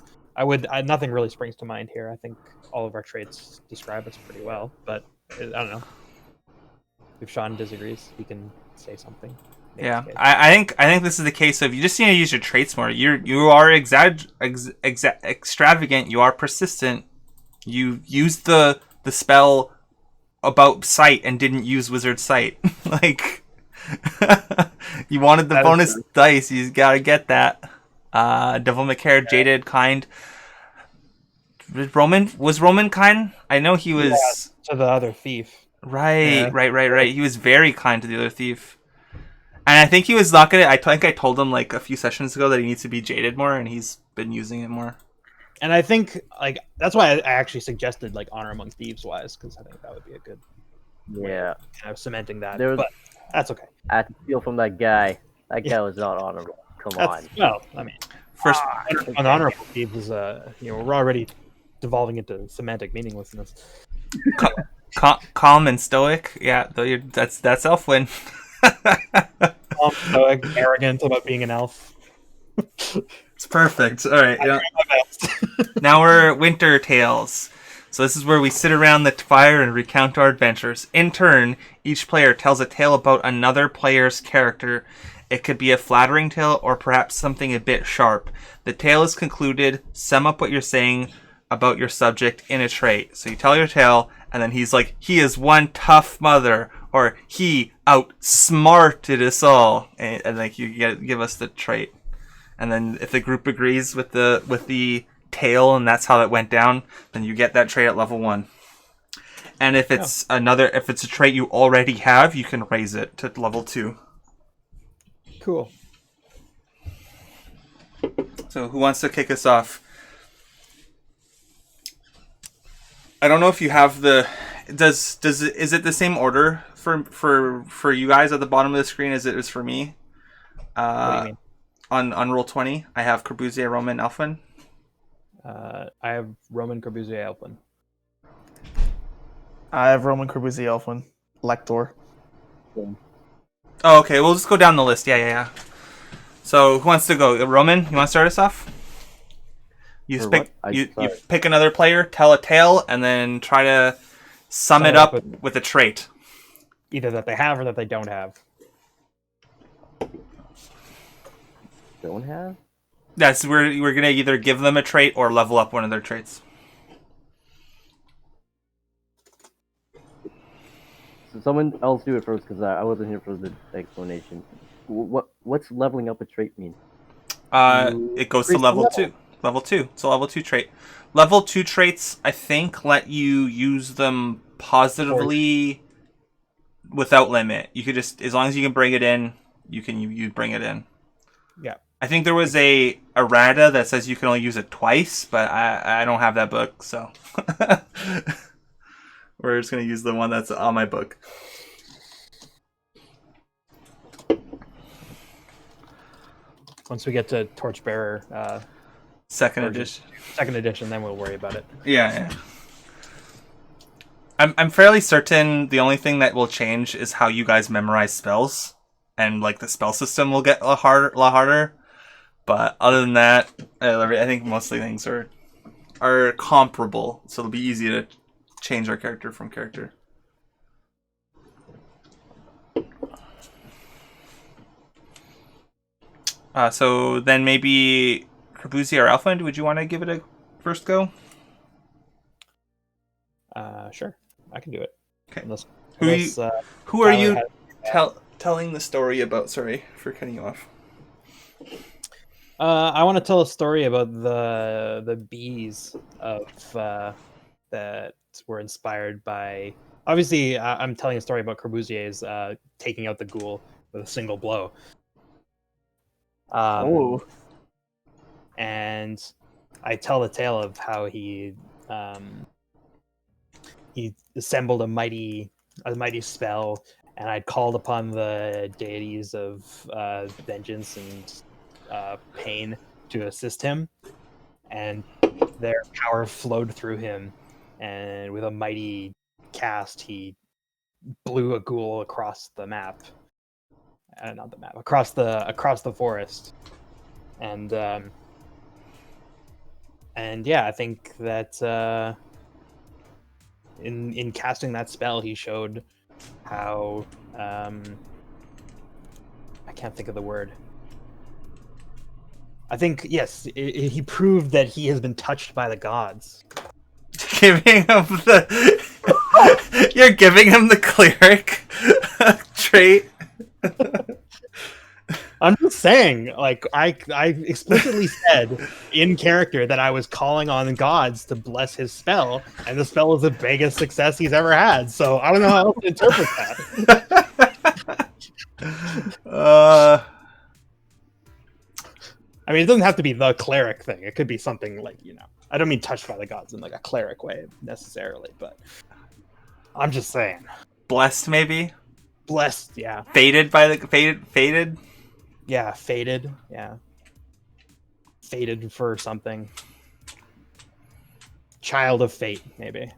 nothing really springs to mind here. I think all of our traits describe us pretty well, but I don't know. If Sean disagrees, he can say something. Yeah, I think this is the case of you just need to use your traits more. You are extravagant. You are persistent. You used the spell about sight and didn't use wizard sight. Like you wanted the bonus dice. You gotta get that. Devil McCare, jaded, kind. Was Roman kind? I know he was to the other thief. Right. He was very kind to the other thief. And I think he was not gonna. I think I told him like a few sessions ago that he needs to be jaded more, and he's been using it more. And I think that's why I actually suggested honor among thieves wise, because I think that would be a good way of kind of cementing that. But that's okay. I had to steal from that guy. That guy was not honorable. Come on. Well, I mean, first unhonorable thieves is we're already devolving into semantic meaninglessness. Calm and stoic. Yeah, that's Elfwin. Calm, stoic, arrogant about being an elf. It's perfect. All right. Now we're Winter Tales. So this is where we sit around the fire and recount our adventures. In turn, each player tells a tale about another player's character. It could be a flattering tale or perhaps something a bit sharp. The tale is concluded. Sum up what you're saying about your subject in a trait. So you tell your tale, and then he's like, he is one tough mother, or he outsmarted us all, and like you give us the trait. And then if the group agrees with the tale and that's how it went down, then you get that trait at level 1. And if it's if it's a trait you already have, you can raise it to level 2. Cool. So who wants to kick us off? I don't know if you have is it the same order for you guys at the bottom of the screen as it is for me? What do you mean? On Roll20, I have Corbusier, Roman, Elfwin. I have Roman, Corbusier, Elfwin. I have Roman, Corbusier, Elfwin, Lector. Oh, okay. We'll just go down the list. Yeah. So who wants to go? Roman, you want to start us off? You pick another player, tell a tale, and then try to sum it up with a trait. Either that they have or that they don't have. Don't have? That's we're gonna either give them a trait or level up one of their traits. So someone else do it first, because I wasn't here for the explanation. What's leveling up a trait mean? It goes to level 2. Level 2. It's a level 2 trait. Level 2 traits, I think, let you use them positively without limit. You could just, as long as you can bring it in, you bring it in. Yeah. I think there was a errata that says you can only use it twice, but I don't have that book, so we're just gonna use the one that's on my book. Once we get to Torchbearer, Second edition. then we'll worry about it. Yeah. I'm fairly certain the only thing that will change is how you guys memorize spells, and like the spell system will get a lot harder. But other than that, I think mostly things are comparable, so it'll be easy to change our character from character. So then maybe Corbusier or Alpha, would you want to give it a first go? Sure, I can do it. Okay. Who are you telling the story about? Sorry for cutting you off. I want to tell a story about the bees that were inspired by. Obviously, I'm telling a story about Corbusier's taking out the ghoul with a single blow. And I tell the tale of how he assembled a mighty spell, and I'd called upon the deities of vengeance and pain to assist him, and their power flowed through him, and with a mighty cast, he blew a ghoul across the map. Not the map, across the forest, and yeah, I think that in casting that spell, he showed how I can't think of the word. I think yes, he proved that he has been touched by the gods. Giving him you're giving him the cleric trait. I'm just saying, like I explicitly said in character that I was calling on gods to bless his spell, and the spell was the biggest success he's ever had. So I don't know how else to interpret that. I mean, it doesn't have to be the cleric thing. It could be something like, I don't mean touched by the gods in like a cleric way necessarily, but I'm just saying. Blessed, maybe. Blessed, yeah. Fated by the fated. Yeah, fated. Yeah, fated for something. Child of fate, maybe.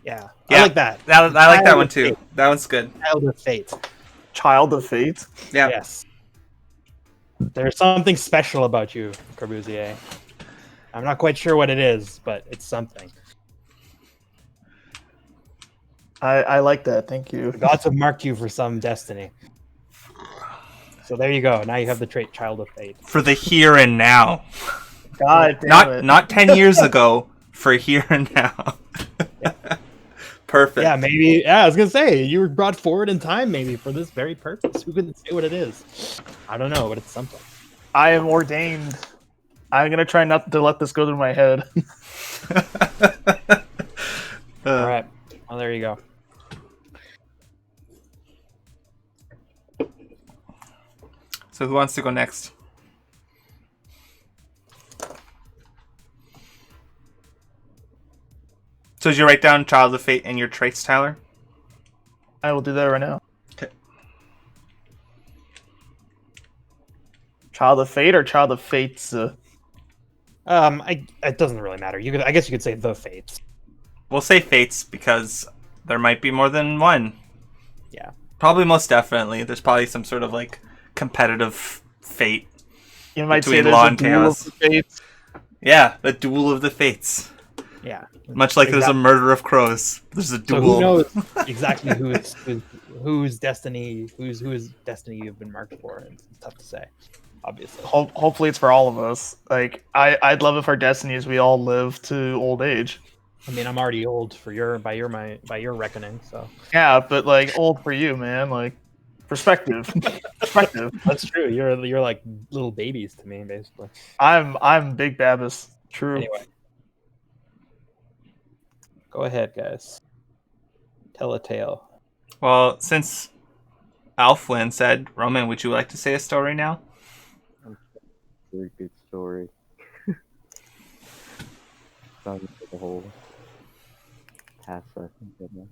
Yeah. I like that. I like that one too. Fate. That one's good. Child of fate. Child of fate. Yeah. Yes. There's something special about you, Corbusier. I'm not quite sure what it is, but it's something. I like that. Thank you. The gods have marked you for some destiny. So there you go. Now you have the trait Child of Fate. For the here and now. God damn it. Not 10 years ago. For here and now. Yeah. Perfect. Yeah, maybe. Yeah, I was gonna say you were brought forward in time, maybe for this very purpose. Who can say what it is? I don't know, but it's something. I am ordained. I'm gonna try not to let this go through my head. All right. Well, there you go. So who wants to go next? So did you write down Child of Fate in your traits, Tyler? I will do that right now. Okay. Child of Fate or Child of Fates? It doesn't really matter. I guess you could say the Fates. We'll say Fates because there might be more than one. Yeah. Probably most definitely. There's probably some sort of like competitive fate. You might say between there's Law a and duel Chaos. of the Fates. Yeah, the duel of the fates. Yeah. Much like there's a murder of crows. There's a duel. So who knows exactly whose destiny you've been marked for? It's tough to say, obviously. Hopefully it's for all of us. Like I'd love if our destinies we all live to old age. I mean, I'm already old by your reckoning, so. Yeah, but like old for you, man. Like Perspective. Perspective. That's true. You're like little babies to me, basically. I'm Big Babus. True. Anyway, go ahead, guys. Tell a tale. Well, since Alfwin said, Roman, would you like to say a story now? Very good story. Sounds like the whole past, I think. Right now.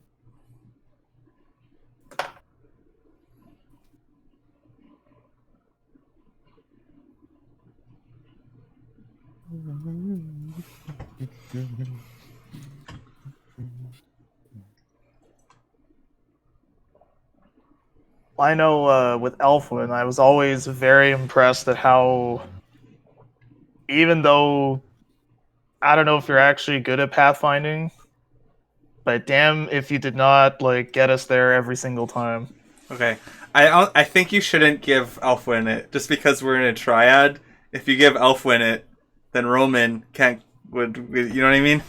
I know with Elfwin, I was always very impressed at how, even though I don't know if you're actually good at pathfinding, but damn if you did not like get us there every single time. Okay. I think you shouldn't give Alfwin it, just because we're in a triad. If you give Alfwin it, then Roman would you know what I mean?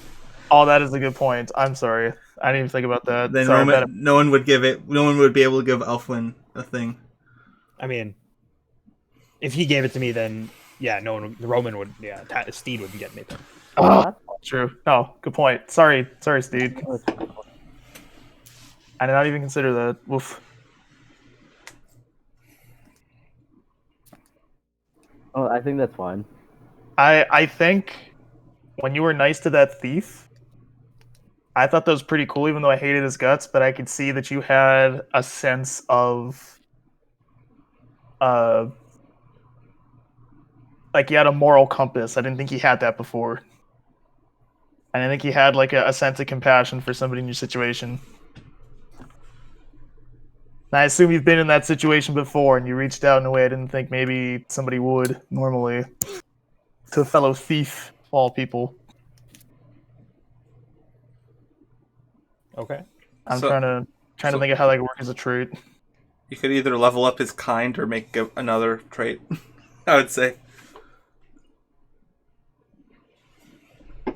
Oh, that is a good point. I'm sorry. I didn't even think about that. Then Sorry, Roman, no one would be able to give Alfwin a thing. I mean, if he gave it to me, then yeah, no one. The Roman would. Yeah, Steed wouldn't get me. Then. Oh, true. No, good point. Sorry, Steve. I did not even consider that. Woof. Oh, I think that's fine. I think when you were nice to that thief, I thought that was pretty cool, even though I hated his guts, but I could see that you had a sense of like you had a moral compass. I didn't think he had that before. And I think he had like a sense of compassion for somebody in your situation. And I assume you've been in that situation before and you reached out in a way I didn't think maybe somebody would normally to a fellow thief of all people. Okay. I'm trying to think of how that could work as a trait. You could either level up his kind or make another trait. I would say.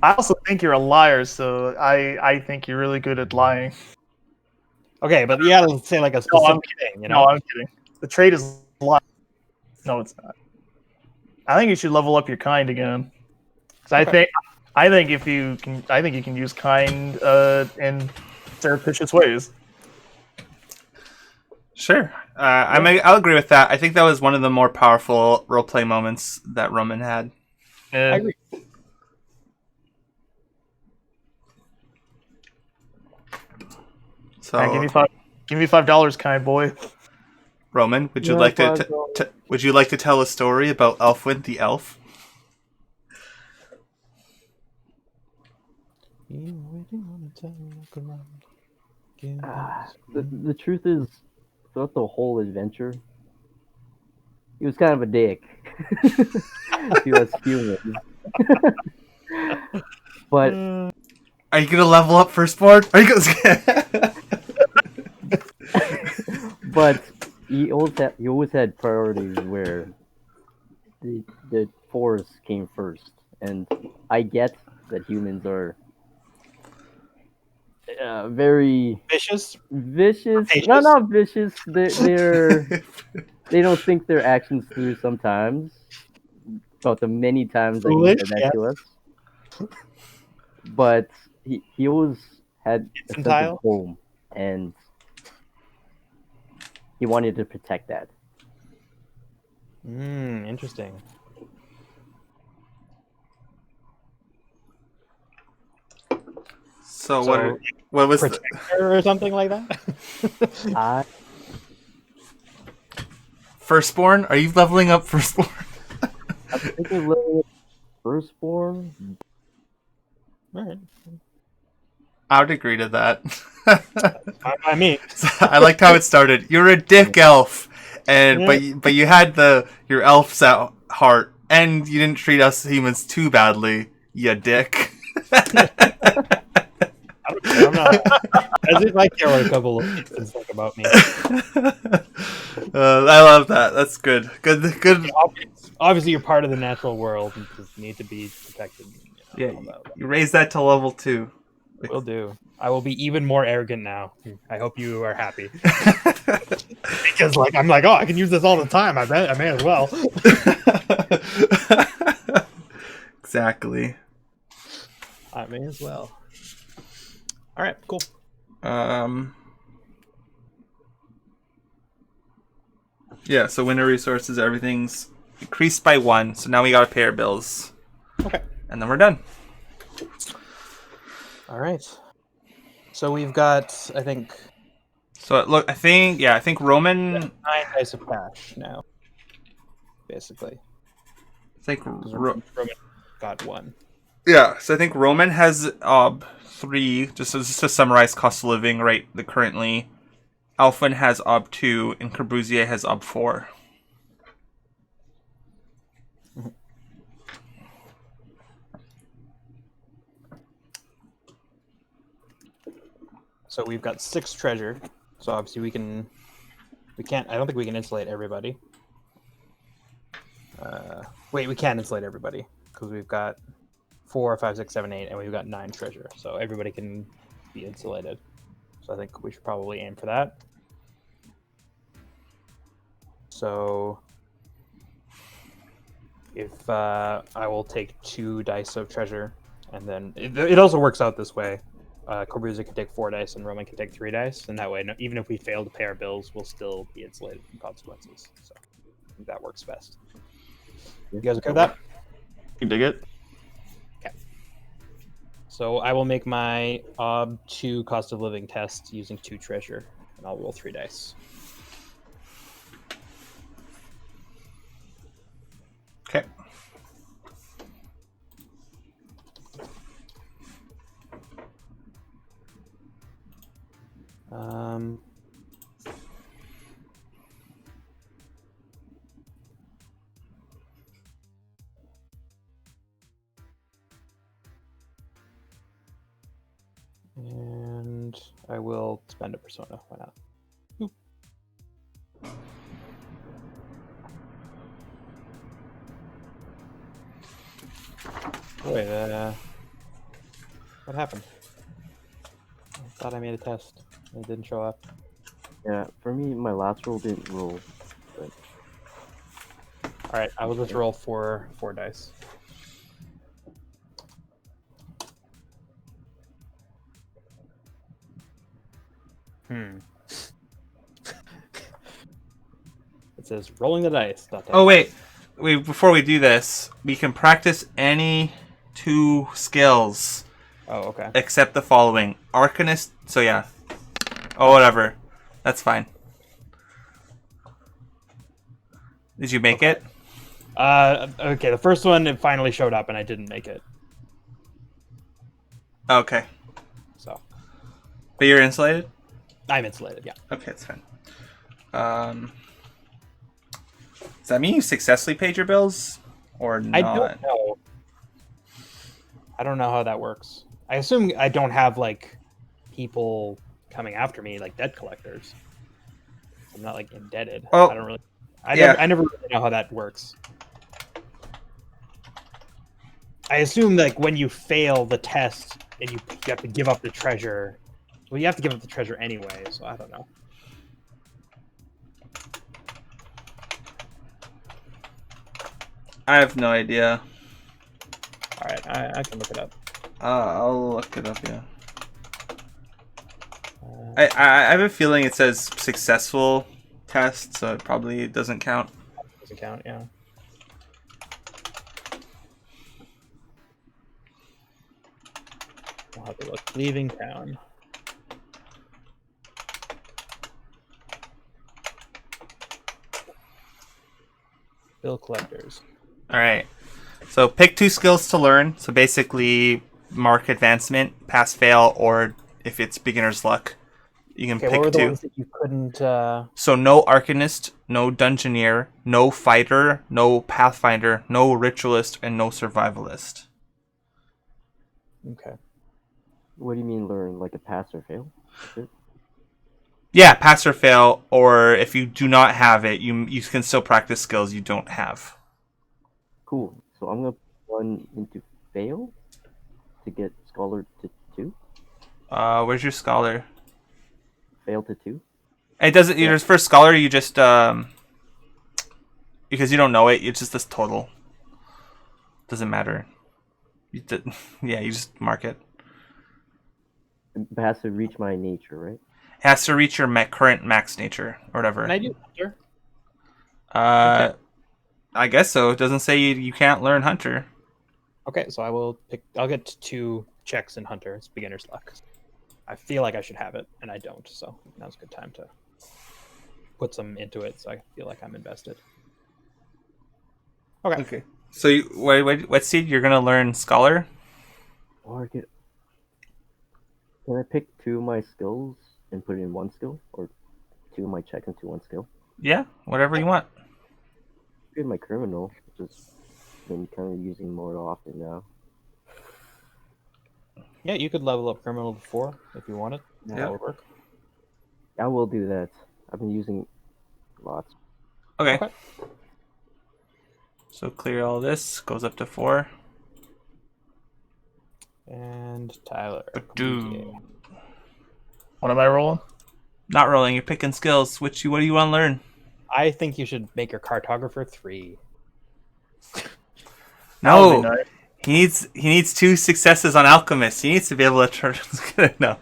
I also think you're a liar, so I think you're really good at lying. Okay, but you gotta say like a specific I'm thing, you know? No, I'm kidding. The trait is lying. No, it's not. I think you should level up your kind again. 'Cause I think if you can, I think you can use kind in surreptitious ways. Sure. I'll agree with that. I think that was one of the more powerful roleplay moments that Roman had. I agree. So, give me $5, kind boy. Roman, would you like to tell a story about Elfwin the elf? The truth is, throughout the whole adventure, he was kind of a dick. He was human. But are you gonna level up firstborn? Are you gonna? But he always had priorities where the forest came first, and I get that humans are very Vicious? vicious. Vicious? No, not vicious. They don't think their actions through sometimes. About the many times that he said that to us. But he always had a sense of home, and he wanted to protect that. Interesting. So what was Protector or something like that? Firstborn? Are you leveling up Firstborn? I think he's leveling up Firstborn. Alright. I would agree to that. I mean, I liked how it started. You're a dick elf, and but you had your elf's at heart, and you didn't treat us humans too badly. You dick. I'm not. As if I care what a couple of people think about me. I love that. That's good. Good. Obviously, you're part of the natural world and just need to be protected. Yeah, you raise that to level 2. Will do. I will be even more arrogant now. I hope you are happy. Because I'm like, oh, I can use this all the time. I may as well. Exactly. I may as well. All right, cool. Yeah, so winter resources, everything's increased by 1. So now we gotta pay our bills. Okay. And then we're done. All right. So we've got, I think, So look, I think Roman. 9 dice of cash now. Basically, I think because Roman got 1. yeah. So I think Roman has 3. Just to summarize cost of living right currently. Alphen has 2, and Corbusier has 4. So we've got 6 treasure. So obviously we can't. I don't think we can insulate everybody. Wait, we can insulate everybody because we've got 4, 5, 6, 7, 8, and we've got 9 treasure. So everybody can be insulated. So I think we should probably aim for that. So if I will take 2 dice of treasure, and then it also works out this way. Corbusier can take 4 dice, and Roman can take 3 dice, and that way, even if we fail to pay our bills, we'll still be insulated from consequences. So I think that works best. You guys okay with that? You dig it? Okay. So I will make my OB2 cost of living test using 2 treasure, and I'll roll 3 dice. Okay. And I will spend a persona. Why not? Oop. Wait, what happened? I thought I made a test. It didn't show up. Yeah, for me, my last roll didn't roll. But All right, I will just roll 4 dice. It says rolling the dice. Oh wait, before we do this, we can practice any 2 skills Oh, okay. except the following: Arcanist. So yeah. Oh, whatever. That's fine. Did you make it? Okay, the first one, it finally showed up, and I didn't make it. Okay. So But you're insulated? I'm insulated, yeah. Okay, that's fine. Does that mean you successfully paid your bills? Or not? I don't know. I don't know how that works. I assume I don't have, people coming after me, like debt collectors. I'm not, indebted. Well, I don't really... I never really know how that works. I assume, when you fail the test and you have to give up the treasure... Well, you have to give up the treasure anyway, so I don't know. I have no idea. Alright, I can look it up. I'll look it up, yeah. I have a feeling it says successful test, so it probably doesn't count. Doesn't count, yeah. I'll have to look. Leaving town. Bill collectors. All right. So pick 2 skills to learn. So basically, mark advancement, pass, fail, or if it's beginner's luck, you can Okay, pick what were the 2. ones that you couldn't? So no Arcanist, no Dungeoneer, no Fighter, no Pathfinder, no Ritualist, and no Survivalist. Okay. what do you mean learn? Like a pass or fail? That's it? Yeah, pass or fail, or if you do not have it, you can still practice skills you don't have. Cool. So I'm gonna put 1 into fail to get scholar to 2. Where's your scholar? Failed to 2. It doesn't. Yeah. Your first scholar, you just because you don't know it. It's just this total. Doesn't matter. Yeah, you just mark it. It has to reach my nature, right? It has to reach your current max nature or whatever. Can I do Hunter? I guess so. It doesn't say you can't learn Hunter. Okay, so I will pick. I'll get 2 checks in Hunter. It's beginner's luck. I feel like I should have it, and I don't. So now's a good time to put some into it, so I feel like I'm invested. Okay. Okay. So what seed you're gonna learn Scholar? Or can I pick 2 of my skills and put it in 1 skill, or 2 of my check into 1 skill? Yeah, whatever you want. Good, my criminal, which is been kind of using more often now. Yeah, you could level up criminal to 4 if you wanted. Yeah. That would work. I will do that. I've been using lots. Okay. Okay. So clear all this. Goes up to 4. And Tyler. Do. What am I rolling? Not rolling. You're picking skills. What do you want to learn? I think you should make your cartographer 3. No. That would be nice. He needs 2 successes on Alchemist. He needs to be able to turn. No.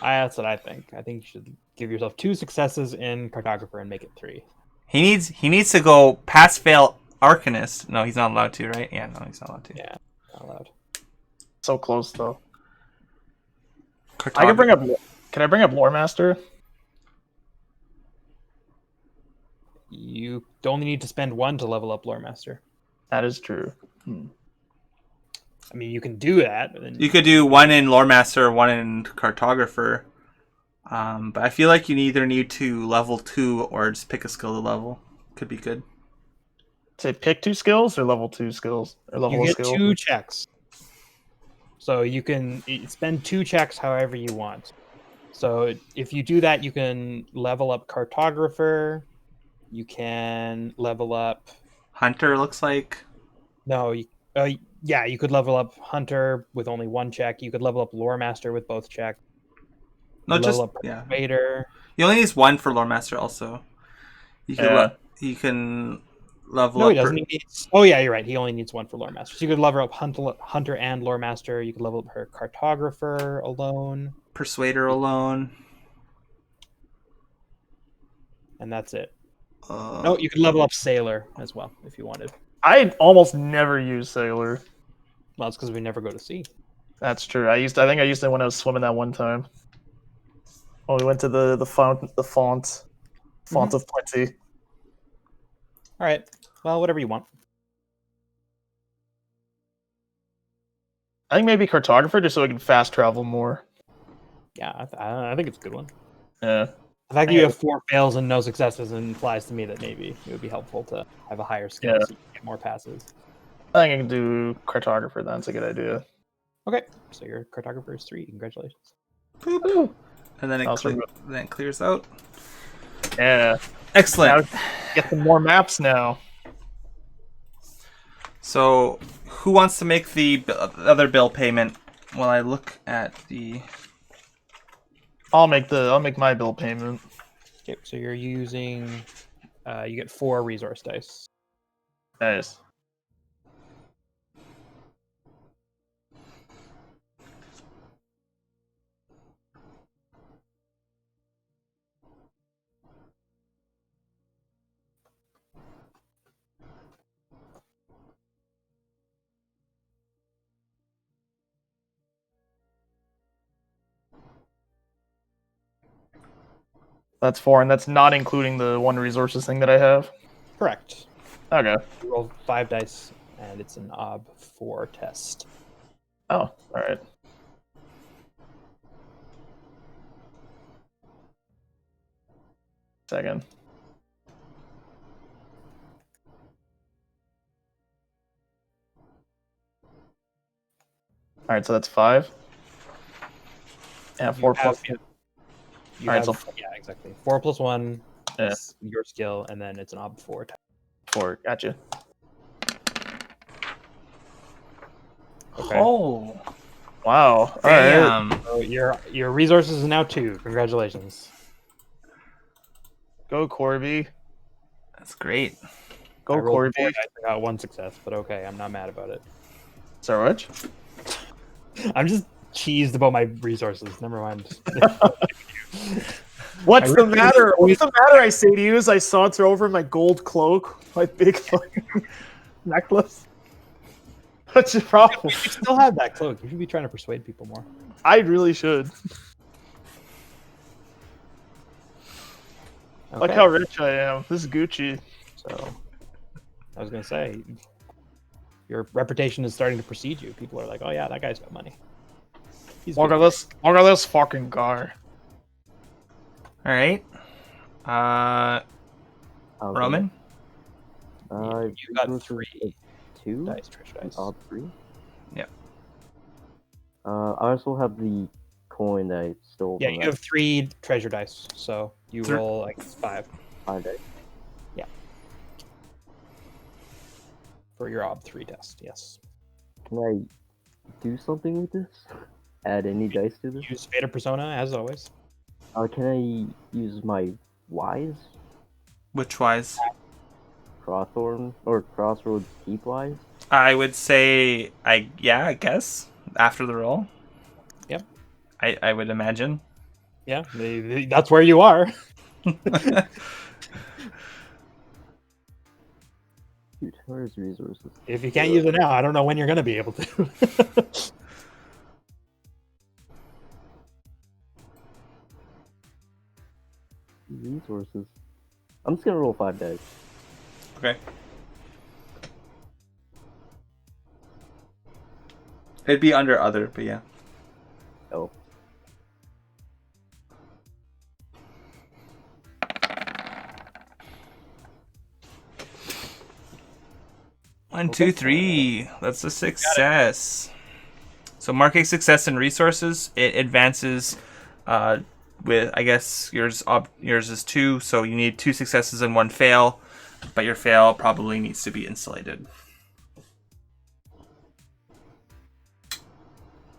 That's what I think. I think you should give yourself 2 successes in cartographer and make it 3. He needs to go pass fail Arcanist. No, he's not allowed to, right? Yeah, no, he's not allowed to. Yeah, not allowed. So close though. Cartography. I can bring up. Can I bring up Lore Master? You only need to spend 1 to level up Lore Master. That is true. I mean, you can do that. But then You could do 1 in Lore Master, 1 in Cartographer. But I feel like you either need to level 2 or just pick a skill to level. Could be good. Say pick 2 skills or level 2 skills or level you a get skill. 2 checks. So you can spend 2 checks however you want. So if you do that, you can level up Cartographer. You can level up. Hunter looks like. No, yeah, you could level up Hunter with only 1 check. You could level up Lore Master with both checks. No, You just level up yeah. Persuader. He only needs 1 for Lore Master. Also, you can Yeah. he can level No, up. he doesn't. Oh, yeah, you're right. He only needs 1 for Lore Master. So you could level up Hunter and Lore Master. You could level up her Cartographer alone. Persuader alone. And that's it. No, you could level up Sailor as well if you wanted. I almost never use Sailor. Well, it's because we never go to sea. That's true. I think I used it when I was swimming that one time. When we went to the font of plenty. All right. Well, whatever you want. I think maybe cartographer just so I can fast travel more. Yeah, I think it's a good one. Yeah. The fact that you have 4 fails and no successes implies to me that maybe it would be helpful to have a higher skill so you can get more passes. I think I can do cartographer then. That's a good idea. Okay, so your cartographer is 3. Congratulations. Boop. And then then it clears out. Yeah. Excellent. Now, get some more maps now. So, who wants to make the other bill payment while I look at the... I'll make my bill payment. Okay, so you're using. You get 4 resource dice. Nice. That's 4, and that's not including the 1 resources thing that I have. Correct. Okay. You roll 5 dice, and it's an OB4 test. Oh, all right. Second. All right, so that's 5. Yeah, 4 plus. You All right, have, so yeah, exactly. 4 plus 1 Yeah. is your skill, and then it's an OB4 test. 4. Gotcha. Okay. Oh. Wow. All right. Damn. So your resources is now 2. Congratulations. Go Corby. That's great. Go I rolled 4 Corby. dice, I got 1 success, but okay, I'm not mad about it. So much. I'm just cheesed about my resources. Never mind. What's I the really- matter? What's the matter? I say to you as I saunter over my gold cloak, my big fucking necklace. What's your problem? You still have that cloak. You should be trying to persuade people more. I really should. Look Okay. how rich I am. This is Gucci. So, I was gonna say, your reputation is starting to precede you. People are like, "Oh yeah, that guy's got money." He's Look good. at this. Look at this fucking guy. All right. I'll go Roman. next. You got resources 3 is 2. dice, Trish dice. All 3. Yeah. I also have the coin that I stole. Yeah, from you that have 3 treasure dice, so you Three- roll like 5 5 dice. for your ob 3 test. Yes. Can I do something with this? Add any dice to this? Use Fate of Persona as always. Can I use my wise Which wise? Crosthorn or Crossroads Keep wise? I would say I guess after the roll. Yep. I would imagine. Yeah, that's where you are. Dude, where's resources? If you can't use it now, I don't know when you're gonna be able to. Resources. I'm just gonna roll 5 dice. Okay. It'd be under other, but yeah. Oh. One, two, three. That's a success. So mark a success in resources. It advances with, I guess, yours is 2, so you need 2 successes and 1 fail, but your fail probably needs to be insulated.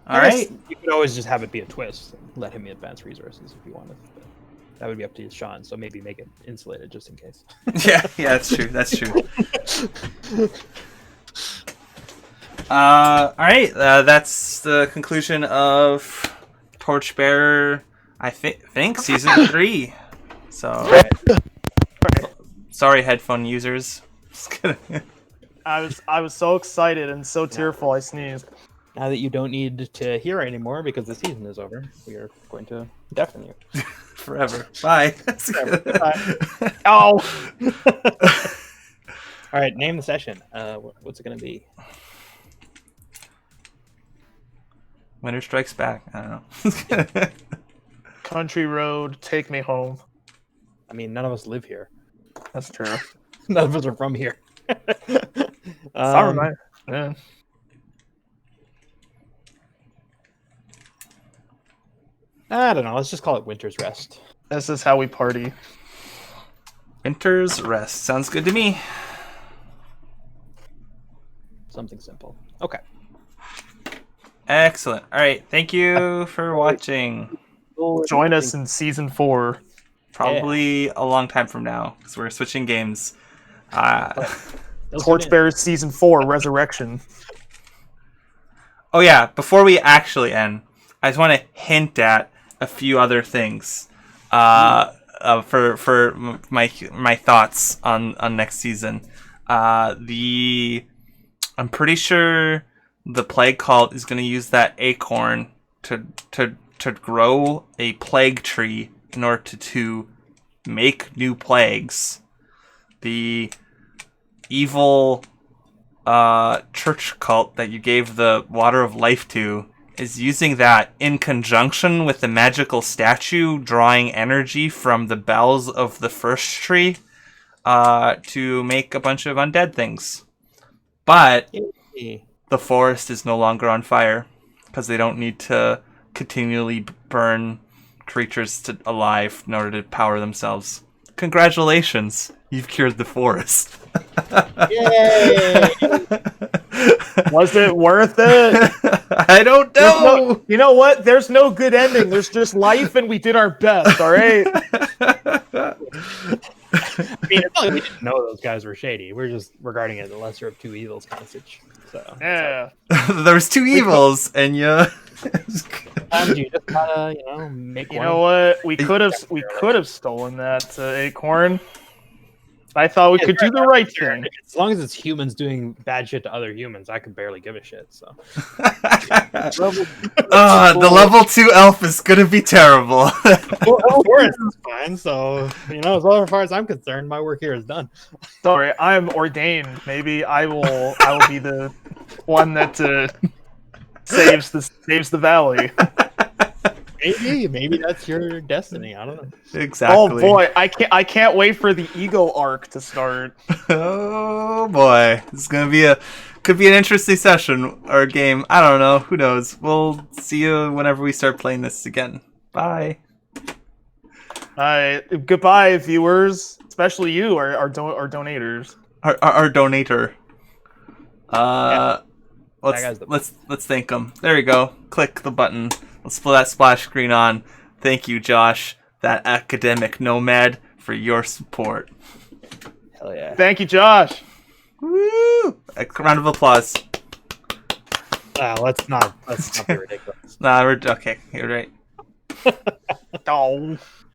All right. You could always just have it be a twist and let him advance resources if you wanted. But that would be up to Sean, so maybe make it insulated just in case. Yeah, that's true. That's true. All right. That's the conclusion of Torchbearer. I think season 3. So, sorry, headphone users. Just kidding. I was so excited and so tearful I sneezed. Now that you don't need to hear anymore because the season is over, we are going to deafen you. Forever. Bye. Oh! All right, name the session. What's it going to be? Winter Strikes Back. I don't know. Country road, take me home. I mean, none of us live here. That's true. None of us are from here. Sorry, man. Yeah. I don't know. Let's just call it Winter's Rest. This is how we party. Winter's Rest. Sounds good to me. Something simple. Okay. Excellent. All right. Thank you for watching. Join us in season 4. Probably a long time from now because we're switching games. Torchbearer season 4 Resurrection. Oh yeah, before we actually end, I just want to hint at a few other things for my thoughts on next season. I'm pretty sure the Plague Cult is going to use that acorn to grow a plague tree in order to make new plagues. The evil church cult that you gave the water of life to is using that in conjunction with the magical statue drawing energy from the bells of the first tree to make a bunch of undead things. But the forest is no longer on fire because they don't need to continually burn creatures alive in order to power themselves. Congratulations, you've cured the forest. Yay! Was it worth it? I don't know. You know what? There's no good ending. There's just life, and we did our best. All right. I mean, it's not like we didn't know those guys were shady. We're just regarding it the lesser of two evils kind of situation. So Yeah. There was two evils, and you. sometimes you just gotta, make You one. know what? We could have stolen that Acorn. I thought we could do the right thing. As long as it's humans doing bad shit to other humans, I could barely give a shit. So The level 2 elf is gonna be terrible. Forest is fine. So as far as I'm concerned, my work here is done. Sorry, I'm ordained. Maybe I will be the one that saves the valley. Maybe that's your destiny. I don't know. Exactly. Oh boy, I can't wait for the ego arc to start. Oh boy, this is gonna could be an interesting session or game. I don't know. Who knows? We'll see you whenever we start playing this again. Bye. Goodbye, viewers, especially you, our donators. Our donator. guy's Let's thank him. There you go. Click the button. Let's put that splash screen on. Thank you, Josh, that academic nomad, for your support. Hell yeah. Thank you, Josh. Woo! A round of applause. Let's not be ridiculous. Nah, okay. You're right. Oh.